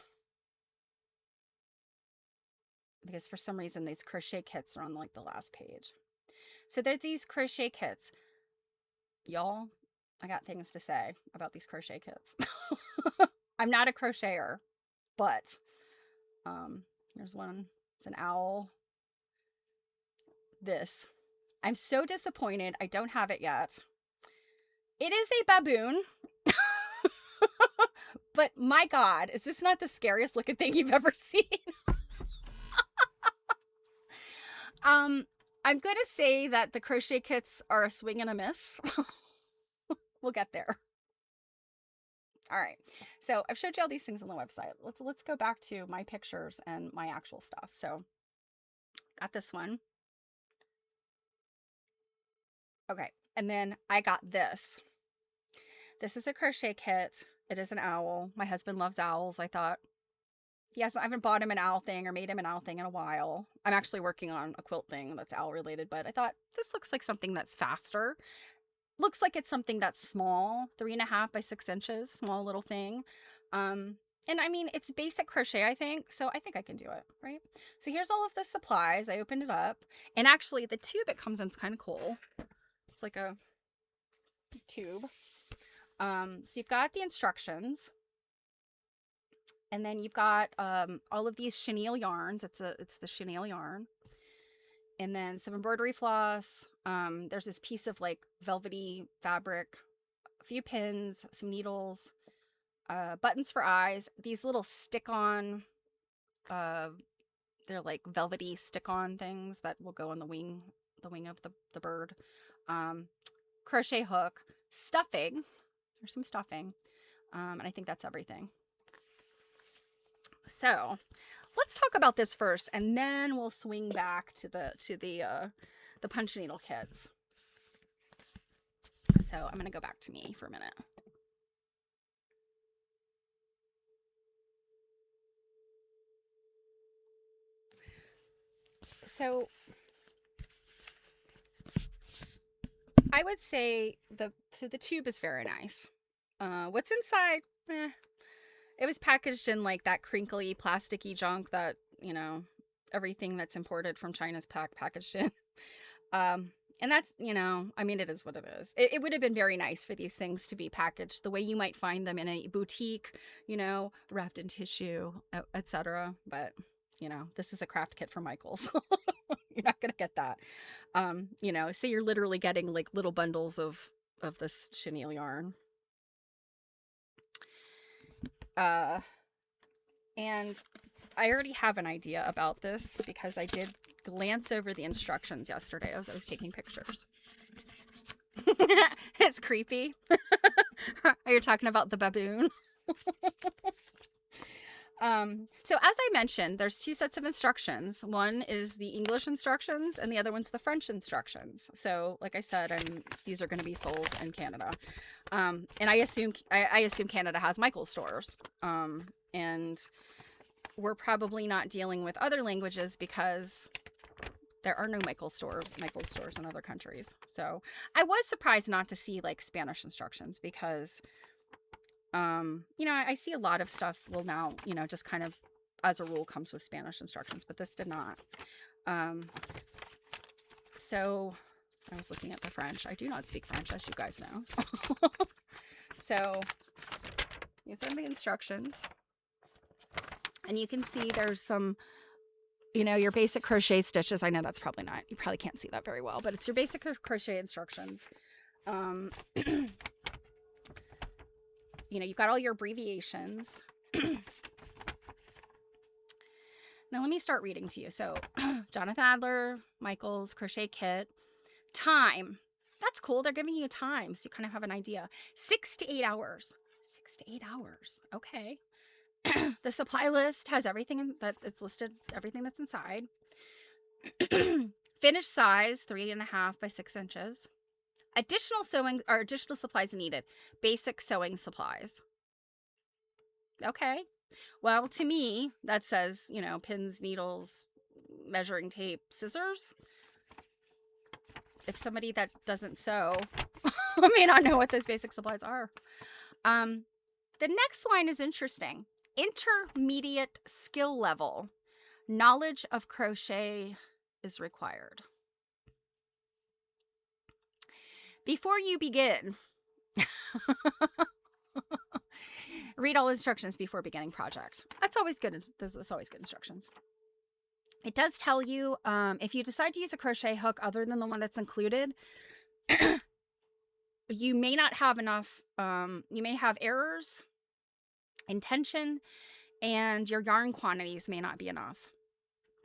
because for some reason these crochet kits are on like the last page. So there's these crochet kits. Y'all, I got things to say about these crochet kits. I'm not a crocheter, but here's one. It's an owl. This. I'm so disappointed I don't have it yet. It is a baboon. But my God, is this not the scariest looking thing you've ever seen? Um, I'm going to say that the crochet kits are a swing and a miss. We'll get there. All right. So I've showed you all these things on the website. Let's go back to my pictures and my actual stuff. So got this one. Okay. And then I got this. This is a crochet kit. It is an owl. My husband loves owls. I thought, yes, I haven't bought him an owl thing or made him an owl thing in a while. I'm actually working on a quilt thing that's owl related, but I thought this looks like something that's faster. Looks like it's something that's small, 3.5 by 6 inches, small little thing. And I mean, it's basic crochet, I think. So I think I can do it, right? So here's all of the supplies. I opened it up. And actually, the tube it comes in is kind of cool. It's like a tube. So you've got the instructions. And then you've got all of these chenille yarns. It's the chenille yarn. And then some embroidery floss. There's this piece of like velvety fabric, a few pins, some needles, buttons for eyes. These little stick-on, they're like velvety stick-on things that will go on the wing of the bird. Crochet hook, stuffing. There's some stuffing, and I think that's everything. So let's talk about this first, and then we'll swing back to the punch needle kits. So I'm gonna go back to me for a minute. So I would say the tube is very nice. What's inside? It was packaged in like that crinkly, plasticky junk that, you know, everything that's imported from China's packaged in. And that's, you know, I mean, it is what it is. It would have been very nice for these things to be packaged the way you might find them in a boutique, you know, wrapped in tissue, etc. But, you know, this is a craft kit from Michael's. You're not going to get that. You know, so you're literally getting like little bundles of this chenille yarn. And I already have an idea about this because I did glance over the instructions yesterday as I was taking pictures. It's creepy. Are you talking about the baboon? So as I mentioned, there's 2 sets of instructions. One is the English instructions and the other one's the French instructions. So like I said, these are going to be sold in Canada. And I assume Canada has Michael's stores. And we're probably not dealing with other languages because there are no Michael's stores in other countries. So I was surprised not to see like Spanish instructions because you know, I see a lot of stuff will now, you know, just kind of as a rule comes with Spanish instructions, but this did not. So I was looking at the French. I do not speak French, as you guys know. So these are the instructions. And you can see there's some, you know, your basic crochet stitches. I know that's probably not, you probably can't see that very well, but it's your basic crochet instructions. You know, you've got all your abbreviations. Now let me start reading to you. So Jonathan Adler, Michael's crochet kit, time. That's cool. They're giving you time, so you kind of have an idea. 6 to 8 hours. 6 to 8 hours. Okay. The supply list has everything that it's listed, everything that's inside. Finished size, 3.5 by 6 inches. Additional sewing or additional supplies needed. Basic sewing supplies. Okay. Well, to me, that says, you know, pins, needles, measuring tape, scissors. If somebody that doesn't sew may not know what those basic supplies are. The next line is interesting. Intermediate skill level. Knowledge of crochet is required. Before you begin, read all instructions before beginning project. That's always good. That's always good instructions. It does tell you if you decide to use a crochet hook other than the one that's included, you may not have enough. You may have errors intention, and your yarn quantities may not be enough.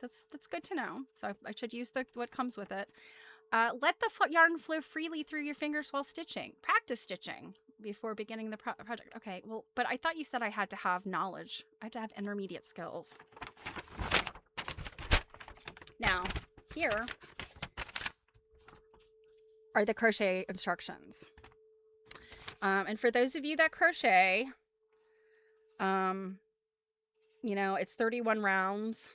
That's good to know. So I should use what comes with it. Let the yarn flow freely through your fingers while stitching. Practice stitching before beginning the project. Okay, well, but I thought you said I had to have knowledge. I had to have intermediate skills. Now, here are the crochet instructions. And for those of you that crochet, you know, it's 31 rounds,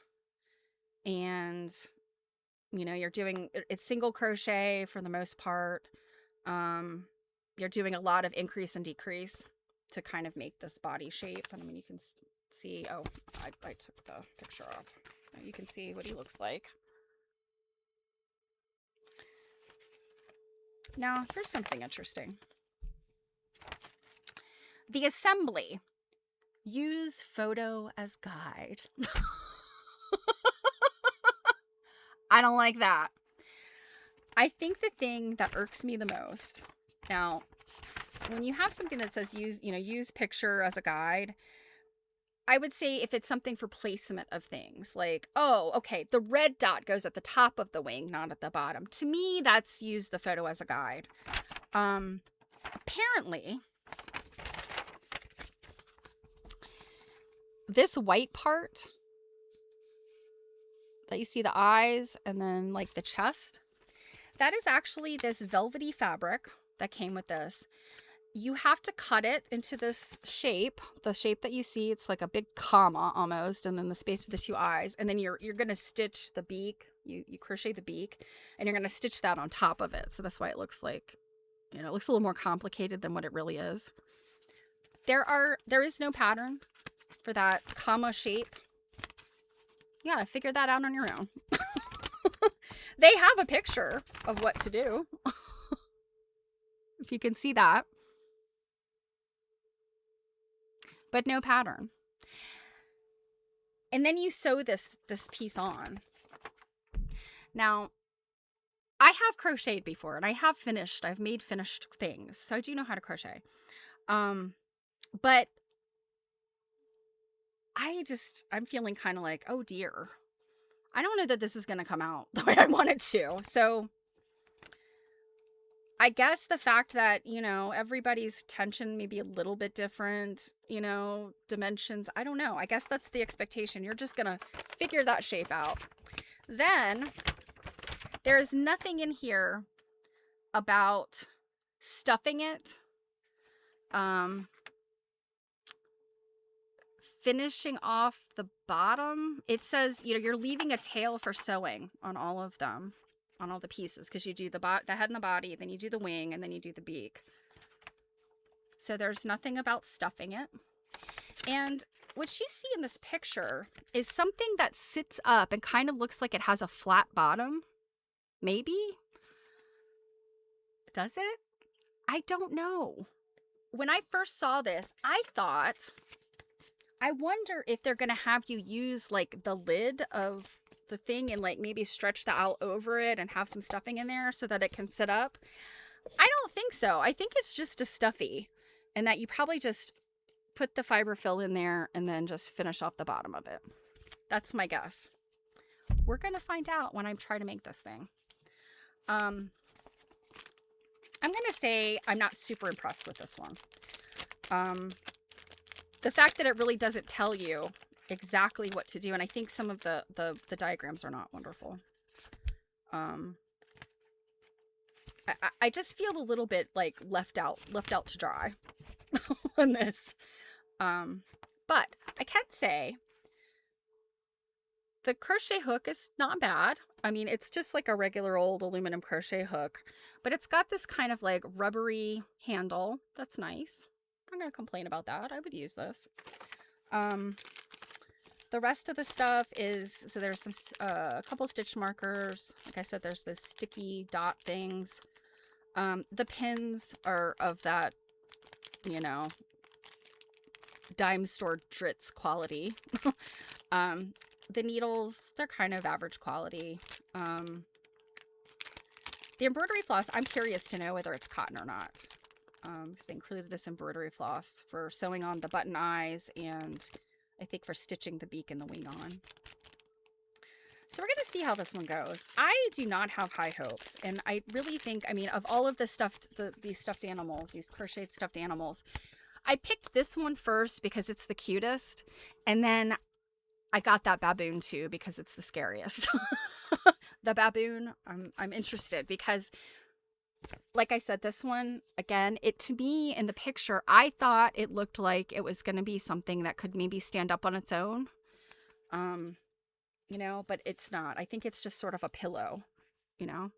and you know, it's single crochet for the most part. You're doing a lot of increase and decrease to kind of make this body shape. I mean, you can see, oh, I took the picture off. You can see what he looks like. Now, here's something interesting. The assembly. Use photo as guide. I don't like that. I think the thing that irks me the most, now, when you have something that says use picture as a guide, I would say if it's something for placement of things, like, oh, okay, the red dot goes at the top of the wing, not at the bottom. To me, that's use the photo as a guide. Apparently, this white part that you see, the eyes and then like the chest, that is actually this velvety fabric that came with this. You have to cut it into this shape, the shape that you see. It's like a big comma almost, and then the space for the two eyes, and then you're going to stitch the beak. You crochet the beak, and you're going to stitch that on top of it. So that's why it looks like, you know, it looks a little more complicated than what it really is. There is no pattern for that comma shape. You gotta figure that out on your own. They have a picture of what to do. If you can see that. But no pattern. And then you sew this piece on. Now, I have crocheted before, and I've made finished things. So I do know how to crochet. But I'm feeling kind of like, oh dear, I don't know that this is going to come out the way I want it to. So I guess the fact that, you know, everybody's tension may be a little bit different, you know, dimensions, I don't know. I guess that's the expectation. You're just going to figure that shape out. Then there is nothing in here about stuffing it. Finishing off the bottom. It says, you know, you're leaving a tail for sewing on all of them, on all the pieces, because you do the head and the body, then you do the wing, and then you do the beak. So there's nothing about stuffing it. And what you see in this picture is something that sits up and kind of looks like it has a flat bottom. Maybe? Does it? I don't know. When I first saw this, I thought, I wonder if they're going to have you use like the lid of the thing and like maybe stretch the out over it and have some stuffing in there so that it can sit up. I don't think so. I think it's just a stuffy, and that you probably just put the fiber fill in there and then just finish off the bottom of it. That's my guess. We're going to find out when I try to make this thing. I'm going to say I'm not super impressed with this one. The fact that it really doesn't tell you exactly what to do, and I think some of the diagrams are not wonderful. I just feel a little bit like left out to dry on this. But I can say the crochet hook is not bad. I mean, it's just like a regular old aluminum crochet hook, but it's got this kind of like rubbery handle. That's nice. I'm not going to complain about that. I would use this. The rest of the stuff is, so there's some, a couple stitch markers. Like I said, there's this sticky dot things. The pins are of that, you know, dime store Dritz quality. The needles, they're kind of average quality. The embroidery floss, I'm curious to know whether it's cotton or not. because they included this embroidery floss for sewing on the button eyes and I think for stitching the beak and the wing on. So we're going to see how this one goes. I do not have high hopes. And I really think, I mean, of all of the these stuffed animals, these crocheted stuffed animals, I picked this one first because it's the cutest. And then I got that baboon too because it's the scariest. The baboon, I'm interested because, like I said, this one, again, to me in the picture, I thought it looked like it was going to be something that could maybe stand up on its own. You know, but it's not. I think it's just sort of a pillow, you know.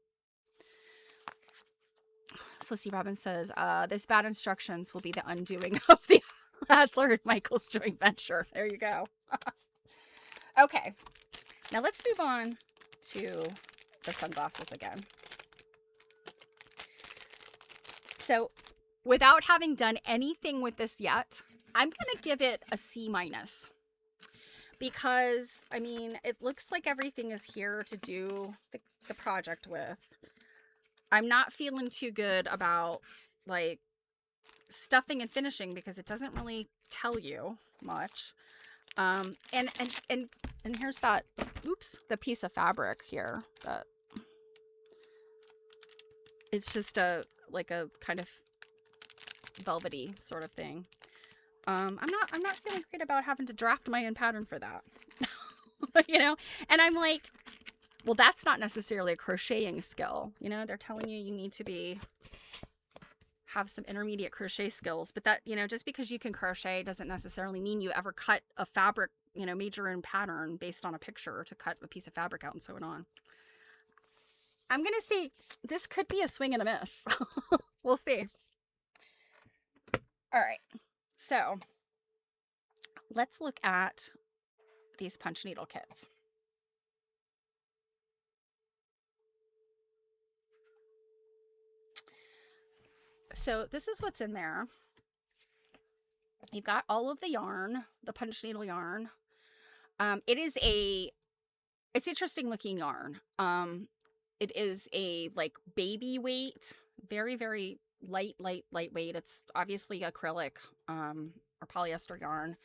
So let's see, Robin says, those bad instructions will be the undoing of the Adler and Michael's joint venture. There you go. Okay, now let's move on to the sunglasses again. So without having done anything with this yet, I'm going to give it a C-. Because, I mean, it looks like everything is here to do the project with. I'm not feeling too good about, like, stuffing and finishing because it doesn't really tell you much. And here's that, oops, the piece of fabric here. That it's just like a kind of velvety sort of thing. I'm not feeling great about having to draft my own pattern for that. You know, and I'm like, well, that's not necessarily a crocheting skill. You know, they're telling you need to have some intermediate crochet skills, but that, you know, just because you can crochet doesn't necessarily mean you ever cut a fabric, you know, made your own pattern based on a picture to cut a piece of fabric out and sew it on. I'm going to say this could be a swing and a miss. We'll see. All right. So let's look at these punch needle kits. So this is what's in there. You've got all of the yarn, the punch needle yarn. It's interesting looking yarn. It is a like baby weight, very, very lightweight. It's obviously acrylic, or polyester yarn,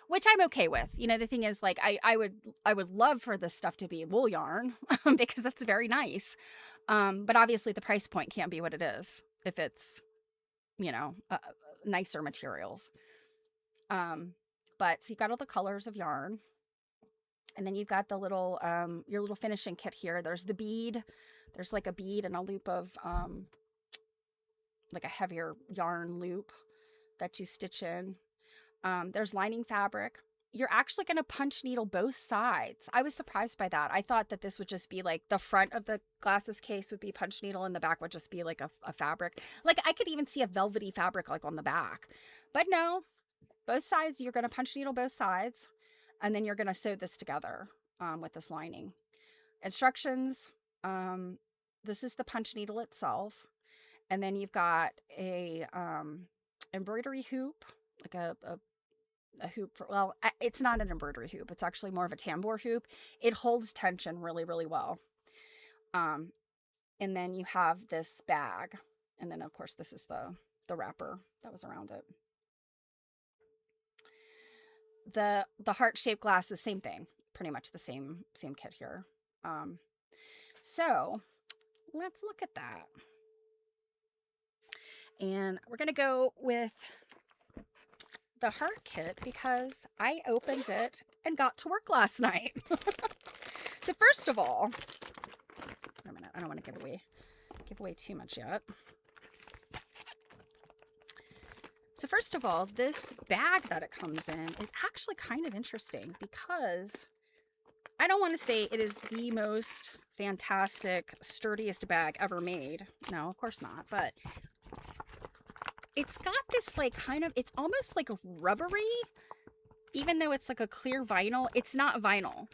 which I'm okay with. You know, the thing is, like, I would love for this stuff to be wool yarn because that's very nice. But obviously the price point can't be what it is if it's, you know, nicer materials. But so you've got all the colors of yarn, and then you've got the little, your little finishing kit here. There's the bead. There's like a bead and a loop of, like a heavier yarn loop that you stitch in. There's lining fabric. You're actually going to punch needle both sides. I was surprised by that. I thought that this would just be like the front of the glasses case would be punch needle and the back would just be like a fabric. Like I could even see a velvety fabric like on the back. But no, both sides, you're going to punch needle both sides. And then you're going to sew this together with this lining. Instructions. This is the punch needle itself. And then you've got a embroidery hoop, like a hoop for, well, it's not an embroidery hoop. It's actually more of a tambour hoop. It holds tension really, really well. And then you have this bag. And then, of course, this is the wrapper that was around it. The heart-shaped glasses, same thing. Pretty much the same kit here. So let's look at that. And we're going to go with the heart kit because I opened it and got to work last night. So first of all, wait a minute, I don't want to give away too much yet. So first of all, this bag that it comes in is actually kind of interesting because I don't want to say it is the most fantastic, sturdiest bag ever made. No, of course not. But it's got this like kind of, it's almost like a rubbery, even though it's like a clear vinyl. It's not vinyl.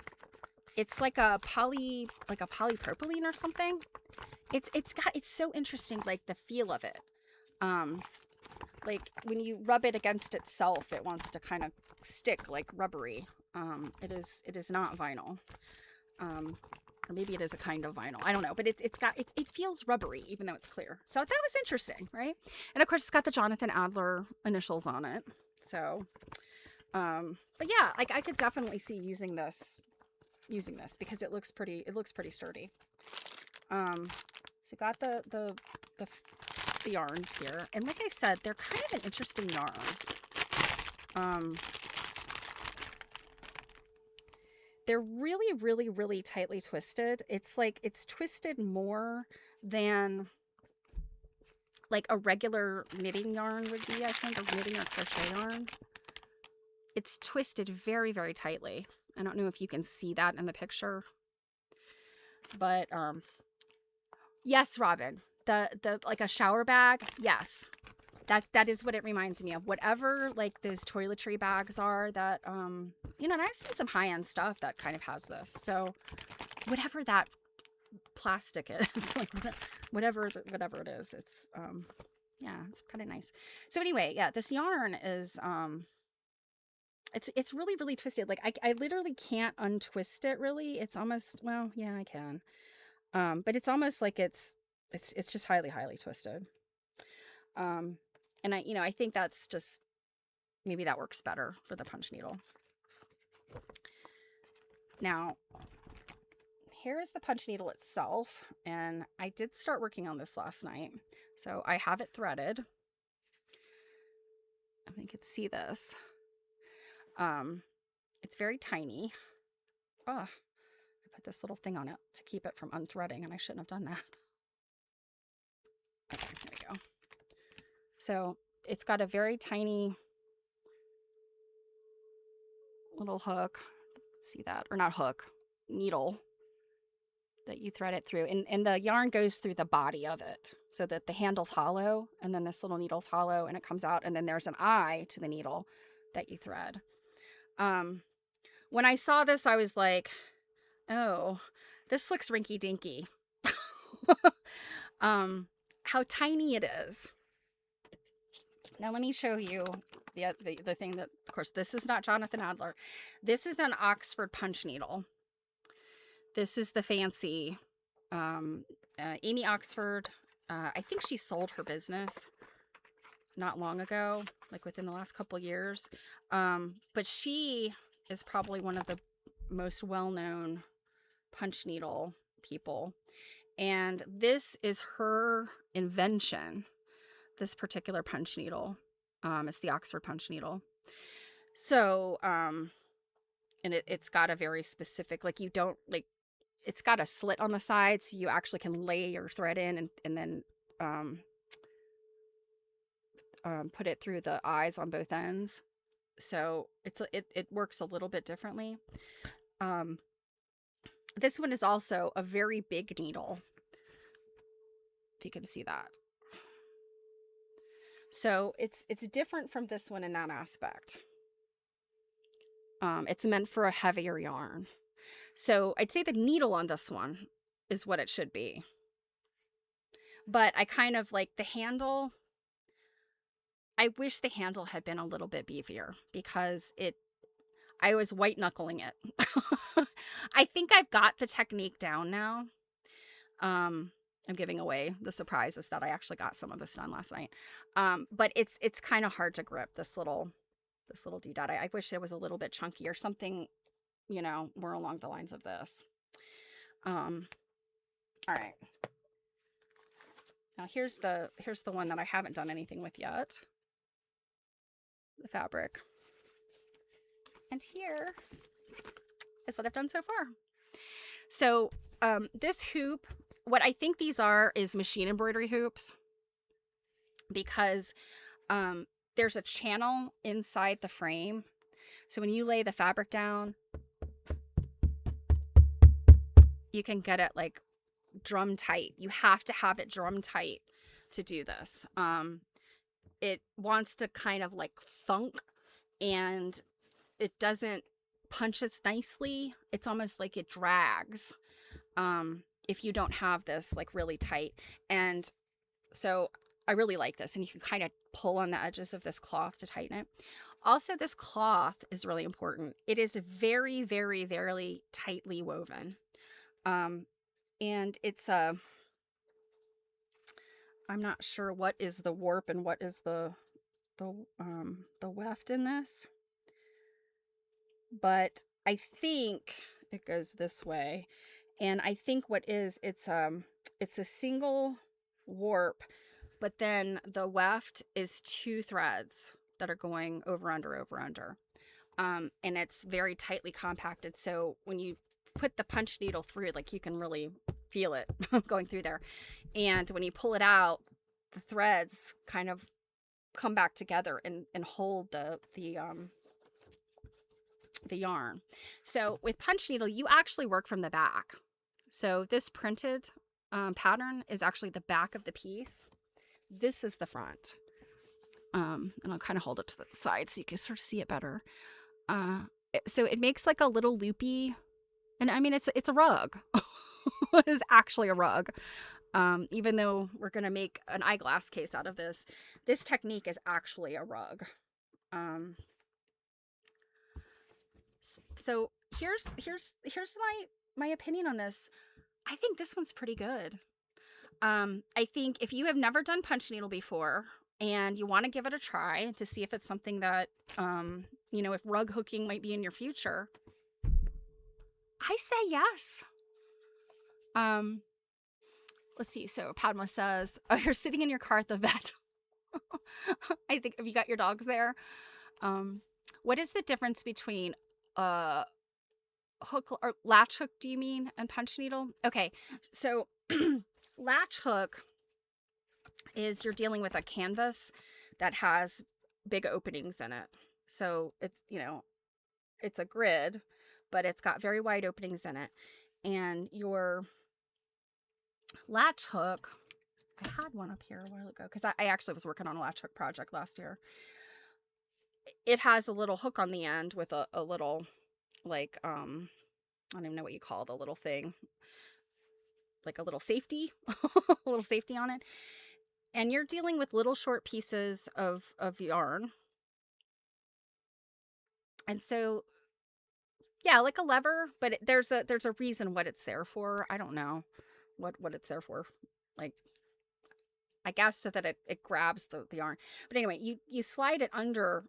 It's like a polypropylene or something. It's so interesting, like the feel of it. Like when you rub it against itself, it wants to kind of stick like rubbery. It is not vinyl. Or maybe it is a kind of vinyl. I don't know, but it feels rubbery even though it's clear. So that was interesting, right? And of course, it's got the Jonathan Adler initials on it. So, but yeah, like I could definitely see using this because it looks pretty sturdy. So got the yarns here, and like I said, they're kind of an interesting yarn. They're really, really, really tightly twisted. It's like it's twisted more than like a regular knitting yarn would be, I think, or knitting or crochet yarn. It's twisted very, very tightly. I don't know if you can see that in the picture, but yes, Robin, the like a shower bag, yes. That is what it reminds me of. Whatever like those toiletry bags are that you know, and I've seen some high-end stuff that kind of has this. So whatever that plastic is, like whatever it is, it's yeah, it's kind of nice. So anyway, yeah, this yarn is it's really, really twisted. Like I literally can't untwist it really. It's almost, well, yeah, I can. But it's almost like it's just highly, highly twisted. And I think that's just, maybe that works better for the punch needle. Now, here is the punch needle itself, and I did start working on this last night. So I have it threaded. I think you can see this. It's very tiny. Oh, I put this little thing on it to keep it from unthreading, and I shouldn't have done that. Okay, there we go. So it's got a very tiny little hook. See that? Or not hook, needle that you thread it through. And the yarn goes through the body of it so that the handle's hollow, and then this little needle's hollow, and it comes out, and then there's an eye to the needle that you thread. When I saw this, I was like, oh, this looks rinky dinky. How tiny it is. Now let me show you the thing that, of course, this is not Jonathan Adler. This is an Oxford punch needle. This is the fancy Amy Oxford. I think she sold her business not long ago, like within the last couple years. But she is probably one of the most well-known punch needle people. And this is her invention, this particular punch needle. It's the Oxford punch needle. So, and it's got a very specific, like you don't, like, it's got a slit on the side, so you actually can lay your thread in and then put it through the eyes on both ends. So it works a little bit differently. This one is also a very big needle, if you can see that. So it's different from this one in that aspect. It's meant for a heavier yarn. So I'd say the needle on this one is what it should be. But I kind of like the handle. I wish the handle had been a little bit beefier because I was white knuckling it. I think I've got the technique down now. I'm giving away the surprises that I actually got some of this done last night. But it's kind of hard to grip this little doodad. I wish it was a little bit chunky or something, more along the lines of this. All right. Now here's the one that I haven't done anything with yet. The fabric. And here is what I've done so far. So this hoop, what I think these are is machine embroidery hoops, because there's a channel inside the frame. So when you lay the fabric down, you can get it like drum tight. You have to have it drum tight to do this. It wants to kind of like thunk, and it doesn't punch as nicely. It's almost like it drags if you don't have this like really tight. And so I really like this, and you can kind of pull on the edges of this cloth to tighten it. Also, this cloth is really important. It is very, very, very tightly woven. Um, and it's I'm not sure what is the warp and what is the weft in this, but I think it goes this way. And I think what is it's a single warp, but then the weft is two threads that are going over under over under. And it's very tightly compacted. So when you put the punch needle through, like you can really feel it going through there. And when you pull it out, the threads kind of come back together and hold the yarn. So with punch needle, you actually work from the back. So this printed pattern is actually the back of the piece. This is the front. And I'll kind of hold it to the side so you can sort of see it better. So it makes like a little loopy, and I mean it's a rug. It is actually a rug. Even though we're gonna make an eyeglass case out of this, this technique is actually a rug. So here's my opinion on this. I think this one's pretty good. I think if you have never done punch needle before and you want to give it a try to see if it's something that if rug hooking might be in your future, I say yes. Let's see. So Padma says, "Oh, you're sitting in your car at the vet." I think, have you got your dogs there? What is the difference between hook or latch hook, do you mean, and punch needle? Okay, so latch hook is you're dealing with a canvas that has big openings in it. So it's a grid, but it's got very wide openings in it. And your latch hook, I had one up here a while ago because I actually was working on a latch hook project last year. It has a little hook on the end with a little, like, I don't even know what you call the little thing, like a little safety, a little safety on it. And you're dealing with little short pieces of yarn. And so, yeah, like a lever, but there's a reason what it's there for. I don't know what it's there for. Like, I guess so that it grabs the yarn. But anyway, you slide it under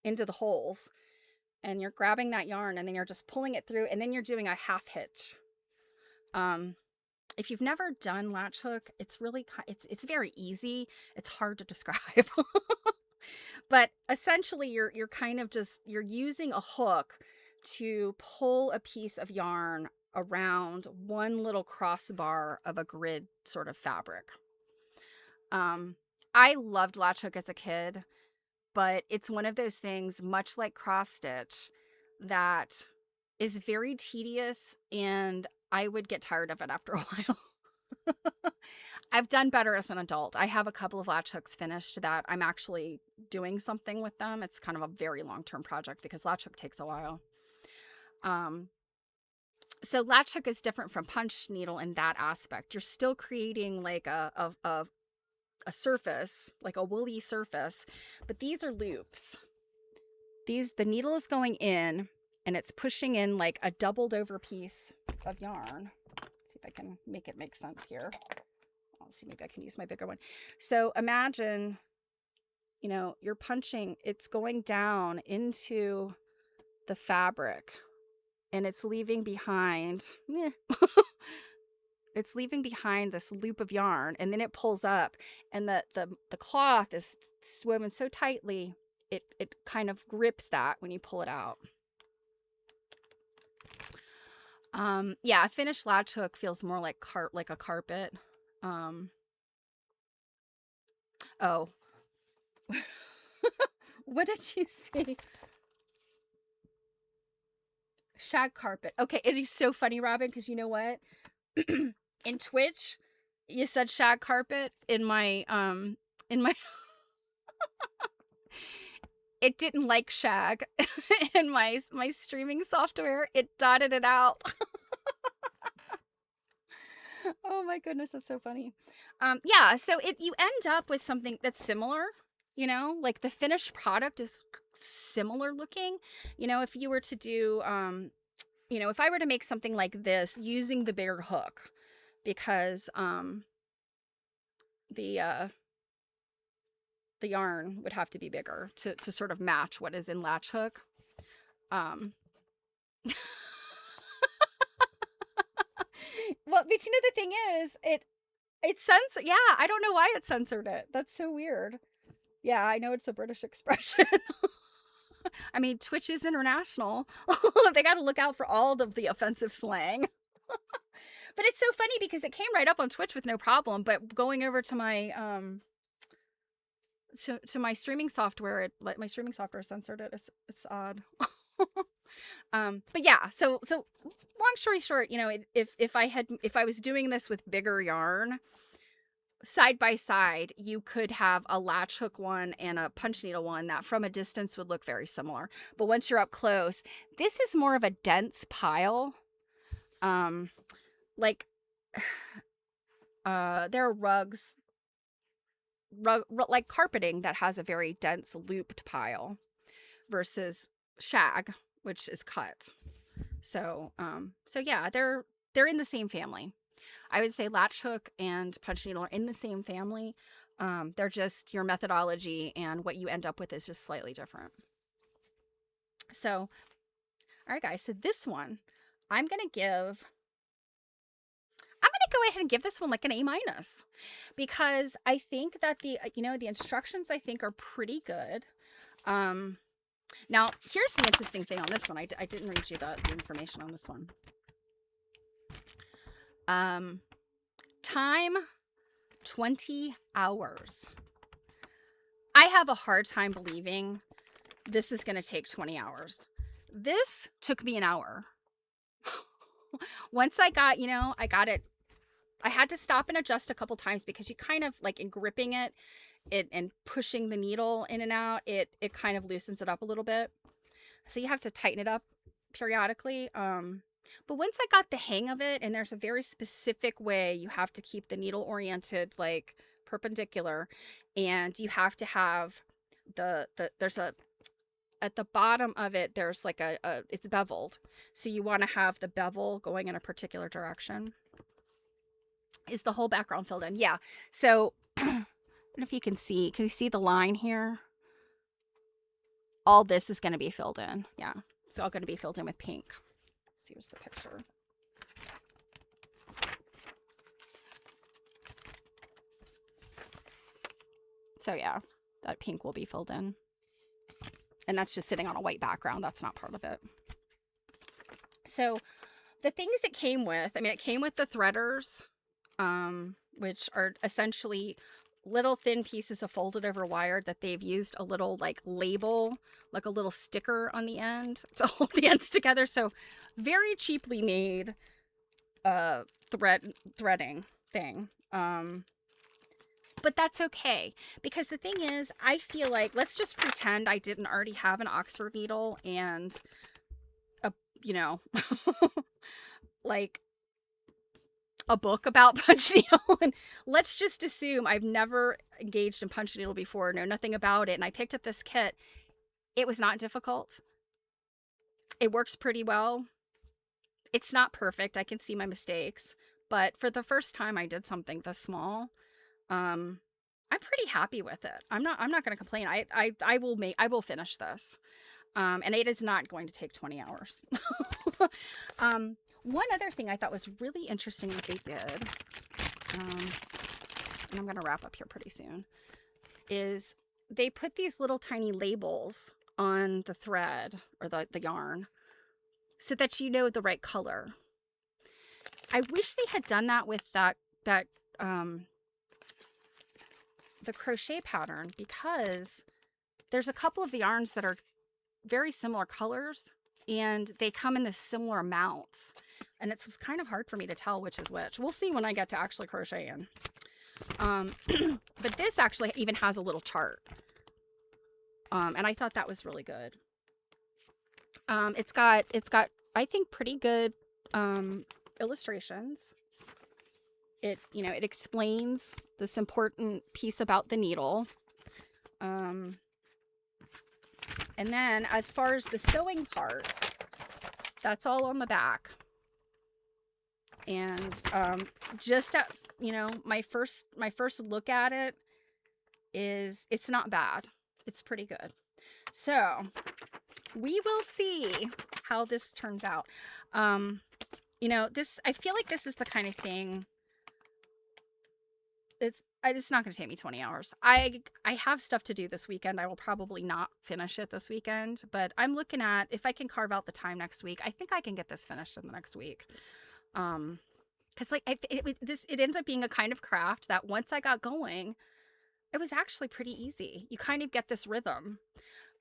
into the holes, and you're grabbing that yarn, and then you're just pulling it through, and then you're doing a half hitch. If you've never done latch hook, it's really it's very easy. It's hard to describe. But essentially you're kind of just you're using a hook to pull a piece of yarn around one little crossbar of a grid sort of fabric. I loved latch hook as a kid, but it's one of those things, much like cross stitch, that is very tedious, and I would get tired of it after a while. I've done better as an adult. I have a couple of latch hooks finished that I'm actually doing something with them. It's kind of a very long-term project because latch hook takes a while. So latch hook is different from punch needle in that aspect. You're still creating like a surface, like a woolly surface, but these are loops. The needle is going in and it's pushing in like a doubled over piece of yarn. Let's see if I can make it make sense here. Let's see, maybe I can use my bigger one. So imagine, you're punching, it's going down into the fabric and it's leaving behind, it's leaving behind this loop of yarn, and then it pulls up, and the cloth is woven so tightly, it kind of grips that when you pull it out. Yeah, a finished latch hook feels more like a carpet. Oh, what did you say? Shag carpet. Okay, it is so funny, Robin, because you know what? In Twitch, you said shag carpet. In my it didn't like shag. In my streaming software, it dotted it out. Oh my goodness, that's so funny. Yeah, so you end up with something that's similar, like the finished product is similar looking. If you were to do you know, if I were to make something like this using the bigger hook, because the uh the yarn would have to be bigger to sort of match what is in latch hook. Um well, but you know the thing is, it's censored. Yeah, I don't know why it censored it. That's so weird. Yeah, I know it's a British expression. I mean, Twitch is international. They got to look out for all of the offensive slang. But it's so funny because it came right up on Twitch with no problem, but going over to my to my streaming software, my streaming software censored it. It's odd. But yeah, so long story short, you know, if I was doing this with bigger yarn, side by side, you could have a latch hook one and a punch needle one that from a distance would look very similar. But once you're up close, this is more of a dense pile. Like there are rugs, like carpeting that has a very dense looped pile versus shag, which is cut. So yeah, they're in the same family. I would say latch hook and punch needle are in the same family. They're just your methodology and what you end up with is just slightly different. So, all right, guys. So this one, I'm gonna go ahead and give this one like an A-, because I think that the instructions I think are pretty good. Now here's the interesting thing on this one. I didn't read you the information on this one. Time 20 hours. I have a hard time believing this is going to take 20 hours. This took me an hour. Once I got it. I had to stop and adjust a couple times because you kind of like in gripping it and pushing the needle in and out, it kind of loosens it up a little bit. So you have to tighten it up periodically. But once I got the hang of it, and there's a very specific way you have to keep the needle oriented, like perpendicular, and you have to have there's a, at the bottom of it, there's like it's beveled. So you want to have the bevel going in a particular direction. Is the whole background filled in? Yeah. So I don't know if you can you see the line here? All this is going to be filled in. Yeah. It's all going to be filled in with pink. Let's see, here's the picture. So yeah, that pink will be filled in. And that's just sitting on a white background. That's not part of it. So the things it came with, I mean, it came with the threaders, which are essentially little thin pieces of folded over wire that they've used a little like label, like a little sticker on the end to hold the ends together. So very cheaply made threading thing. But that's okay, because the thing is, I feel like, let's just pretend I didn't already have an Oxford needle and like a book about punch needle, and let's just assume I've never engaged in punch needle before, know nothing about it, and I picked up this kit. It was not difficult. It works pretty well. It's not perfect. I can see my mistakes, but for the first time I did something this small, I'm pretty happy with it. I'm not going to complain. I will finish this. And it is not going to take 20 hours. One other thing I thought was really interesting that they did, and I'm going to wrap up here pretty soon, is they put these little tiny labels on the thread or the yarn so that you know the right color. I wish they had done that with the crochet pattern, because there's a couple of the yarns that are very similar colors and they come in this similar amounts, and it's kind of hard for me to tell which is which. We'll see when I get to actually crochet in. But this actually even has a little chart, and I thought that was really good. It's got I think pretty good illustrations. It explains this important piece about the needle. And then as far as the sewing part, That's all on the back. And just at, you know, my first look at it is, it's not bad. It's pretty good. So we will see how this turns out. You know, this, I feel like this is the kind of thing, it's not going to take me 20 hours. I have stuff to do this weekend. I will probably not finish it this weekend, but I'm looking at, if I can carve out the time next week, I think I can get this finished in the next week. Because like it ends up being a kind of craft that once I got going, it was actually pretty easy. You kind of get this rhythm.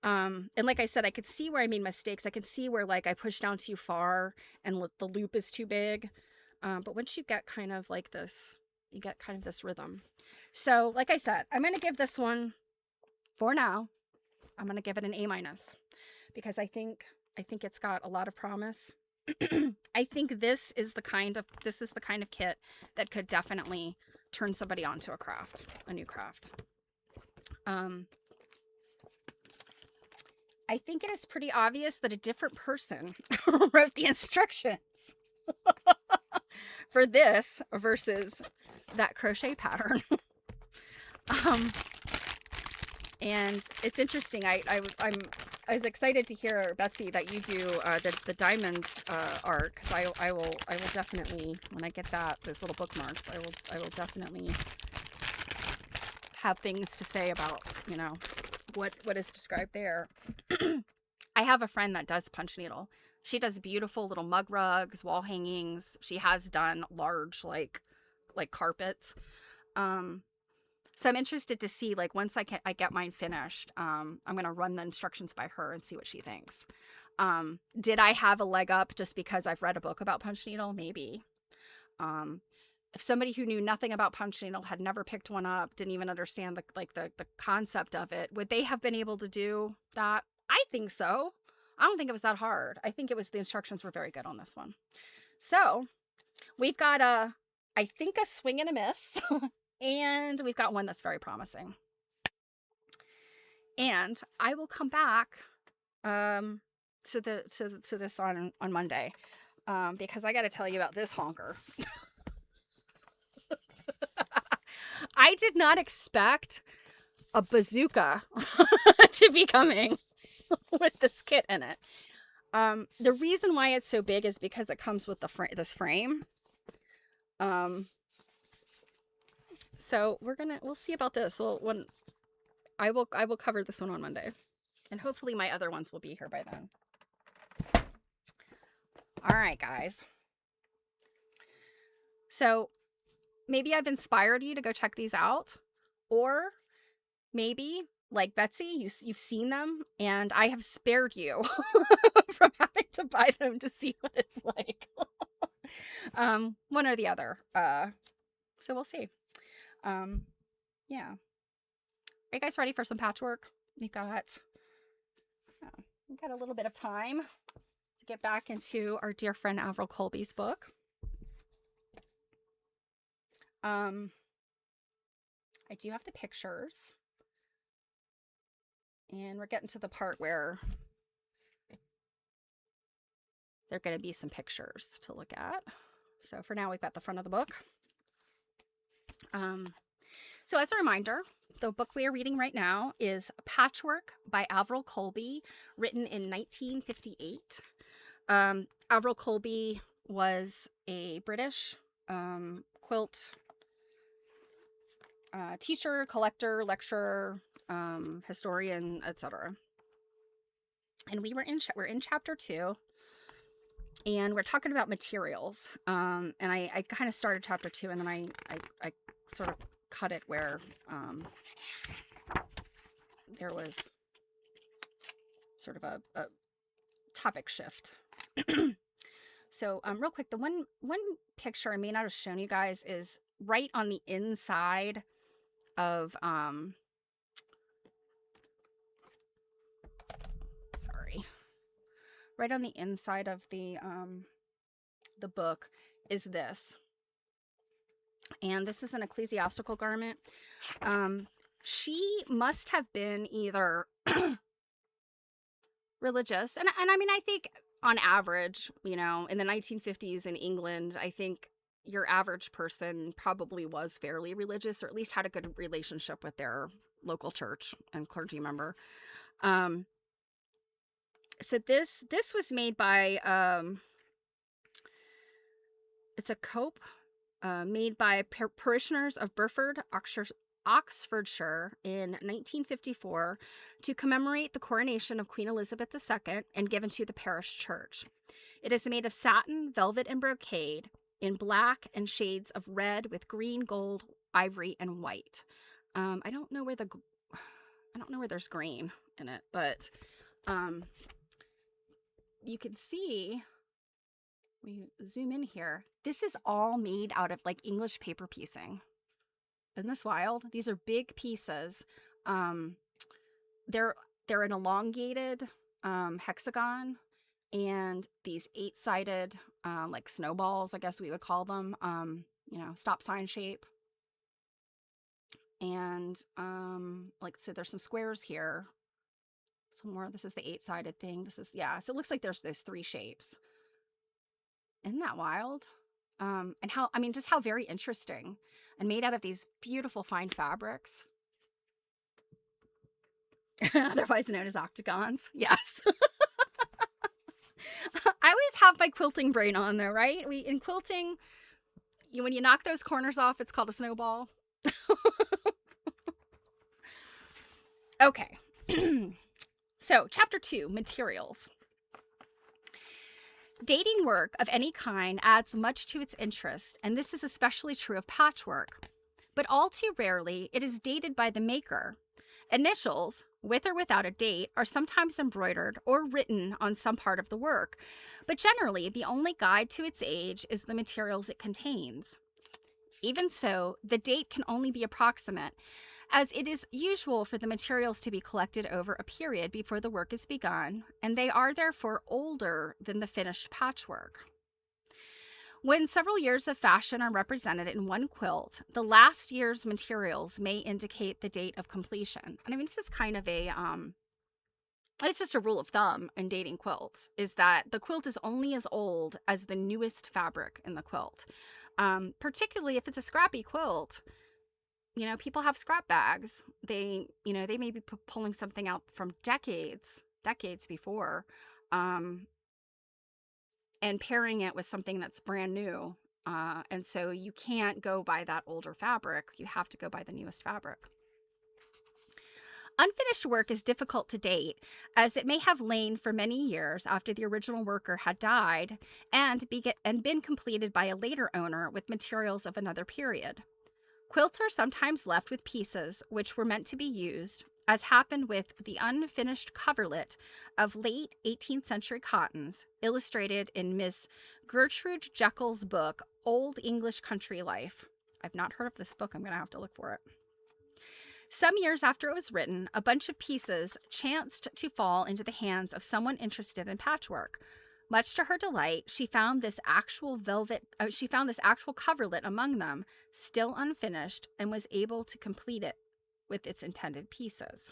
And like I said, I could see where I made mistakes. I could see where like I pushed down too far and the loop is too big. But once you get kind of like this, you get kind of this rhythm. So like I said, I'm going to give this one, for now, I'm going to give it an A- because I think it's got a lot of promise. I think this is the kind of kit that could definitely turn somebody onto a new craft. I think it is pretty obvious that a different person wrote the instructions for this versus that crochet pattern. And it's interesting. I was excited to hear, Betsy, that you do the diamond art, because I will definitely, when I get those little bookmarks, I will definitely have things to say about, you know, what is described there. I have a friend that does punch needle. She does beautiful little mug rugs, wall hangings. She has done large like carpets. So I'm interested to see, like, once I get mine finished, I'm going to run the instructions by her and see what she thinks. Did I have a leg up just because I've read a book about punch needle? Maybe. If somebody who knew nothing about punch needle, had never picked one up, didn't even understand the concept of it, would they have been able to do that? I think so. I don't think it was that hard. I think the instructions were very good on this one. So we've got I think a swing and a miss. And we've got one that's very promising. And I will come back to this on Monday, because I got to tell you about this honker. I did not expect a bazooka to be coming with this kit in it. The reason why it's so big is because it comes with this frame. So we'll see about this. When I will cover this one on Monday, and hopefully my other ones will be here by then. All right, guys. So maybe I've inspired you to go check these out, or maybe, like Betsy, you've seen them, and I have spared you from having to buy them to see what it's like. One or the other. So we'll see. Yeah. Are you guys ready for some patchwork? We've got a little bit of time to get back into our dear friend Averil Colby's book. I do have the pictures, and we're getting to the part where there are going to be some pictures to look at. So for now, we've got the front of the book. So as a reminder, the book we are reading right now is Patchwork by Averil Colby, written in 1958. Averil Colby was a British quilt teacher, collector, lecturer, historian, etc. And we're in chapter 2, and we're talking about materials. And I kind of started chapter 2, and then I sort of cut it where there was sort of a topic shift. So real quick, the one picture I may not have shown you guys is right on the inside of right on the inside of the book is this. And this is an ecclesiastical garment. She must have been either religious, and I mean, I think on average, you know, in the 1950s in England, I think your average person probably was fairly religious, or at least had a good relationship with their local church and clergy member. Um, so this was made by it's a cope made by parishioners of Burford, Oxfordshire in 1954 to commemorate the coronation of Queen Elizabeth II and given to the parish church. It is made of satin, velvet, and brocade in black and shades of red with green, gold, ivory, and white. I don't know where there's green in it, but you can see. We zoom in here. This is all made out of like English paper piecing. Isn't this wild? These are big pieces. Um, they're an elongated hexagon, and these 8-sided like snowballs, I guess we would call them. Stop sign shape. And like, so there's some squares here. Some more. This is the 8-sided thing. This is, yeah. So it looks like there's those 3 shapes. Isn't that wild? And just how very interesting, and made out of these beautiful fine fabrics, otherwise known as octagons. Yes. I always have my quilting brain on though, right? In quilting, when you knock those corners off, it's called a snowball. Okay. So, chapter 2, materials. Dating work of any kind adds much to its interest, and this is especially true of patchwork. But all too rarely, it is dated by the maker. Initials, with or without a date, are sometimes embroidered or written on some part of the work, but generally the only guide to its age is the materials it contains. Even so, the date can only be approximate, as it is usual for the materials to be collected over a period before the work is begun, and they are therefore older than the finished patchwork. When several years of fashion are represented in one quilt, the last year's materials may indicate the date of completion. And I mean, this is kind of it's just a rule of thumb in dating quilts, is that the quilt is only as old as the newest fabric in the quilt. Particularly if it's a scrappy quilt. You know, people have scrap bags. They may be pulling something out from decades before, and pairing it with something that's brand new. And so you can't go by that older fabric. You have to go by the newest fabric. Unfinished work is difficult to date, as it may have lain for many years after the original worker had died and been completed by a later owner with materials of another period. Quilts are sometimes left with pieces which were meant to be used, as happened with the unfinished coverlet of late 18th century cottons, illustrated in Miss Gertrude Jekyll's book, Old English Country Life. I've not heard of this book. I'm going to have to look for it. Some years after it was written, a bunch of pieces chanced to fall into the hands of someone interested in patchwork. Much to her delight, she found this actual coverlet among them, still unfinished, and was able to complete it with its intended pieces.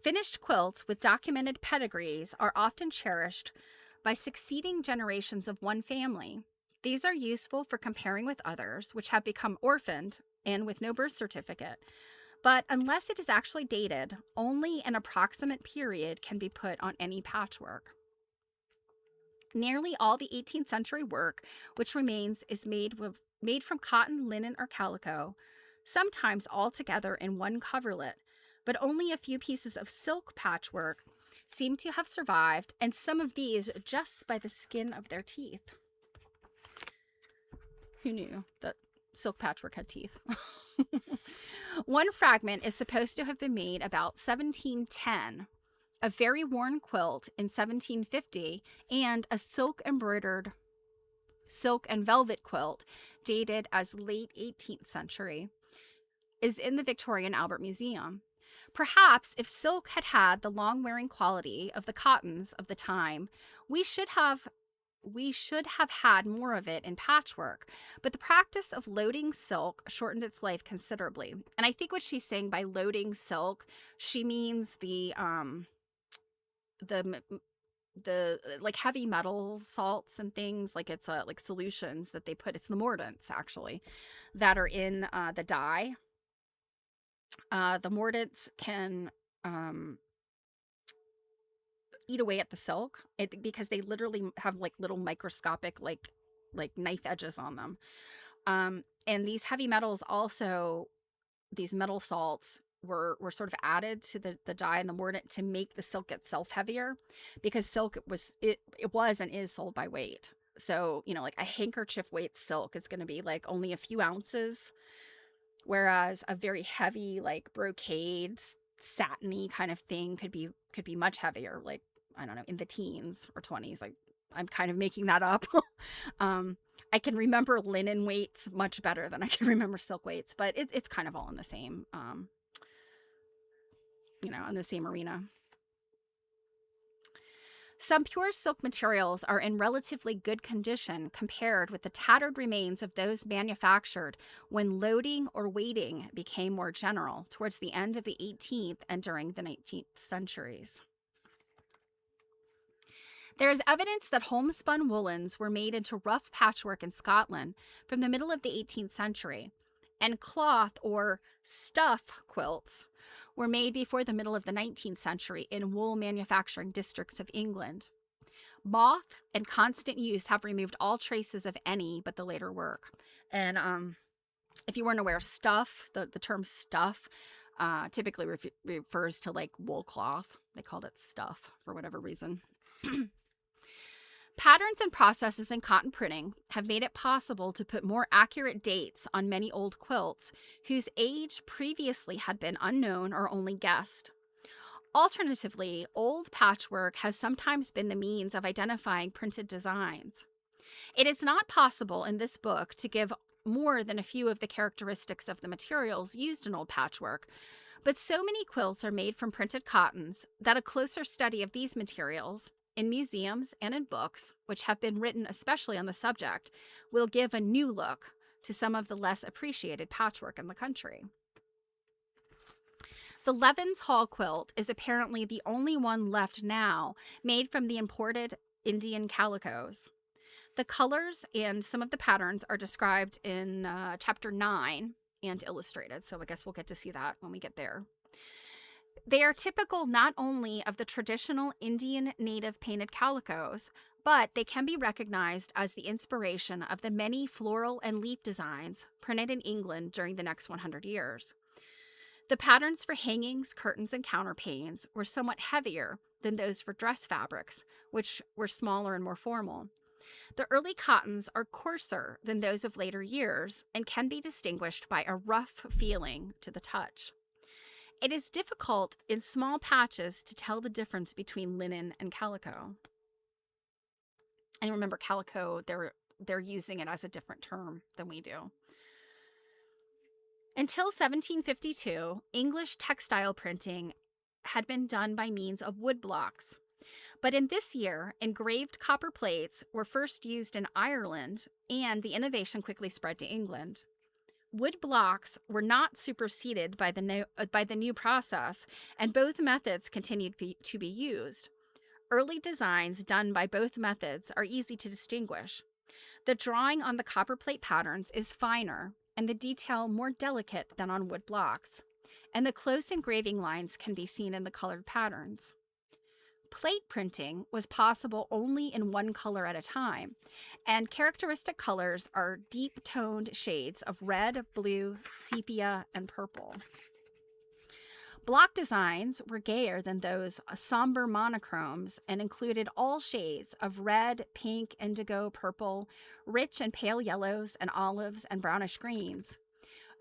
Finished quilts with documented pedigrees are often cherished by succeeding generations of one family. These are useful for comparing with others, which have become orphaned and with no birth certificate. But unless it is actually dated, only an approximate period can be put on any patchwork. Nearly all the 18th century work which remains is made from cotton, linen, or calico, sometimes all together in one coverlet, but only a few pieces of silk patchwork seem to have survived, and some of these just by the skin of their teeth. Who knew that silk patchwork had teeth? One fragment is supposed to have been made about 1710, a very worn quilt in 1750, and a silk and velvet quilt dated as late 18th century is in the Victoria and Albert Museum. Perhaps if silk had had the long-wearing quality of the cottons of the time, we should have had more of it in patchwork, but the practice of loading silk shortened its life considerably. And I think what she's saying by loading silk, she means the the like heavy metal salts and things, like it's like solutions that they put, it's the mordants actually that are in the dye. The mordants can um eat away at the silk, because they literally have like little microscopic like knife edges on them. And these heavy metals also, these metal salts were sort of added to the dye and the mordant to make the silk itself heavier, because silk was and is sold by weight. So, like a handkerchief weight silk is going to be like only a few ounces, whereas a very heavy like brocade satiny kind of thing could be much heavier, like, I don't know, in the teens or 20s. Like, I'm kind of making that up. um I can remember linen weights much better than I can remember silk weights, but it's kind of all in the same in the same arena. Some pure silk materials are in relatively good condition compared with the tattered remains of those manufactured when loading or weighting became more general towards the end of the 18th and during the 19th centuries. There is evidence that homespun woolens were made into rough patchwork in Scotland from the middle of the 18th century, and cloth or stuff quilts were made before the middle of the 19th century in wool manufacturing districts of England. Moth and constant use have removed all traces of any but the later work. And if you weren't aware, stuff, the term stuff, typically refers to like wool cloth. They called it stuff for whatever reason. Patterns and processes in cotton printing have made it possible to put more accurate dates on many old quilts whose age previously had been unknown or only guessed. Alternatively, old patchwork has sometimes been the means of identifying printed designs. It is not possible in this book to give more than a few of the characteristics of the materials used in old patchwork, but so many quilts are made from printed cottons that a closer study of these materials in museums and in books, which have been written especially on the subject, will give a new look to some of the less appreciated patchwork in the country. The Levens Hall quilt is apparently the only one left now made from the imported Indian calicos. The colors and some of the patterns are described in Chapter 9 and illustrated, so I guess we'll get to see that when we get there. They are typical not only of the traditional Indian native painted calicos, but they can be recognized as the inspiration of the many floral and leaf designs printed in England during the next 100 years. The patterns for hangings, curtains, and counterpanes were somewhat heavier than those for dress fabrics, which were smaller and more formal. The early cottons are coarser than those of later years and can be distinguished by a rough feeling to the touch. It is difficult in small patches to tell the difference between linen and calico. And remember, calico, they're using it as a different term than we do. Until 1752, English textile printing had been done by means of wood blocks. But in this year, engraved copper plates were first used in Ireland, and the innovation quickly spread to England. Wood blocks were not superseded by the new process, and both methods continued to be used. Early designs done by both methods are easy to distinguish. The drawing on the copperplate patterns is finer, and the detail more delicate than on wood blocks, and the close engraving lines can be seen in the colored patterns. Plate printing was possible only in one color at a time, and characteristic colors are deep-toned shades of red, blue, sepia, and purple. Block designs were gayer than those somber monochromes and included all shades of red, pink, indigo, purple, rich and pale yellows and olives and brownish greens,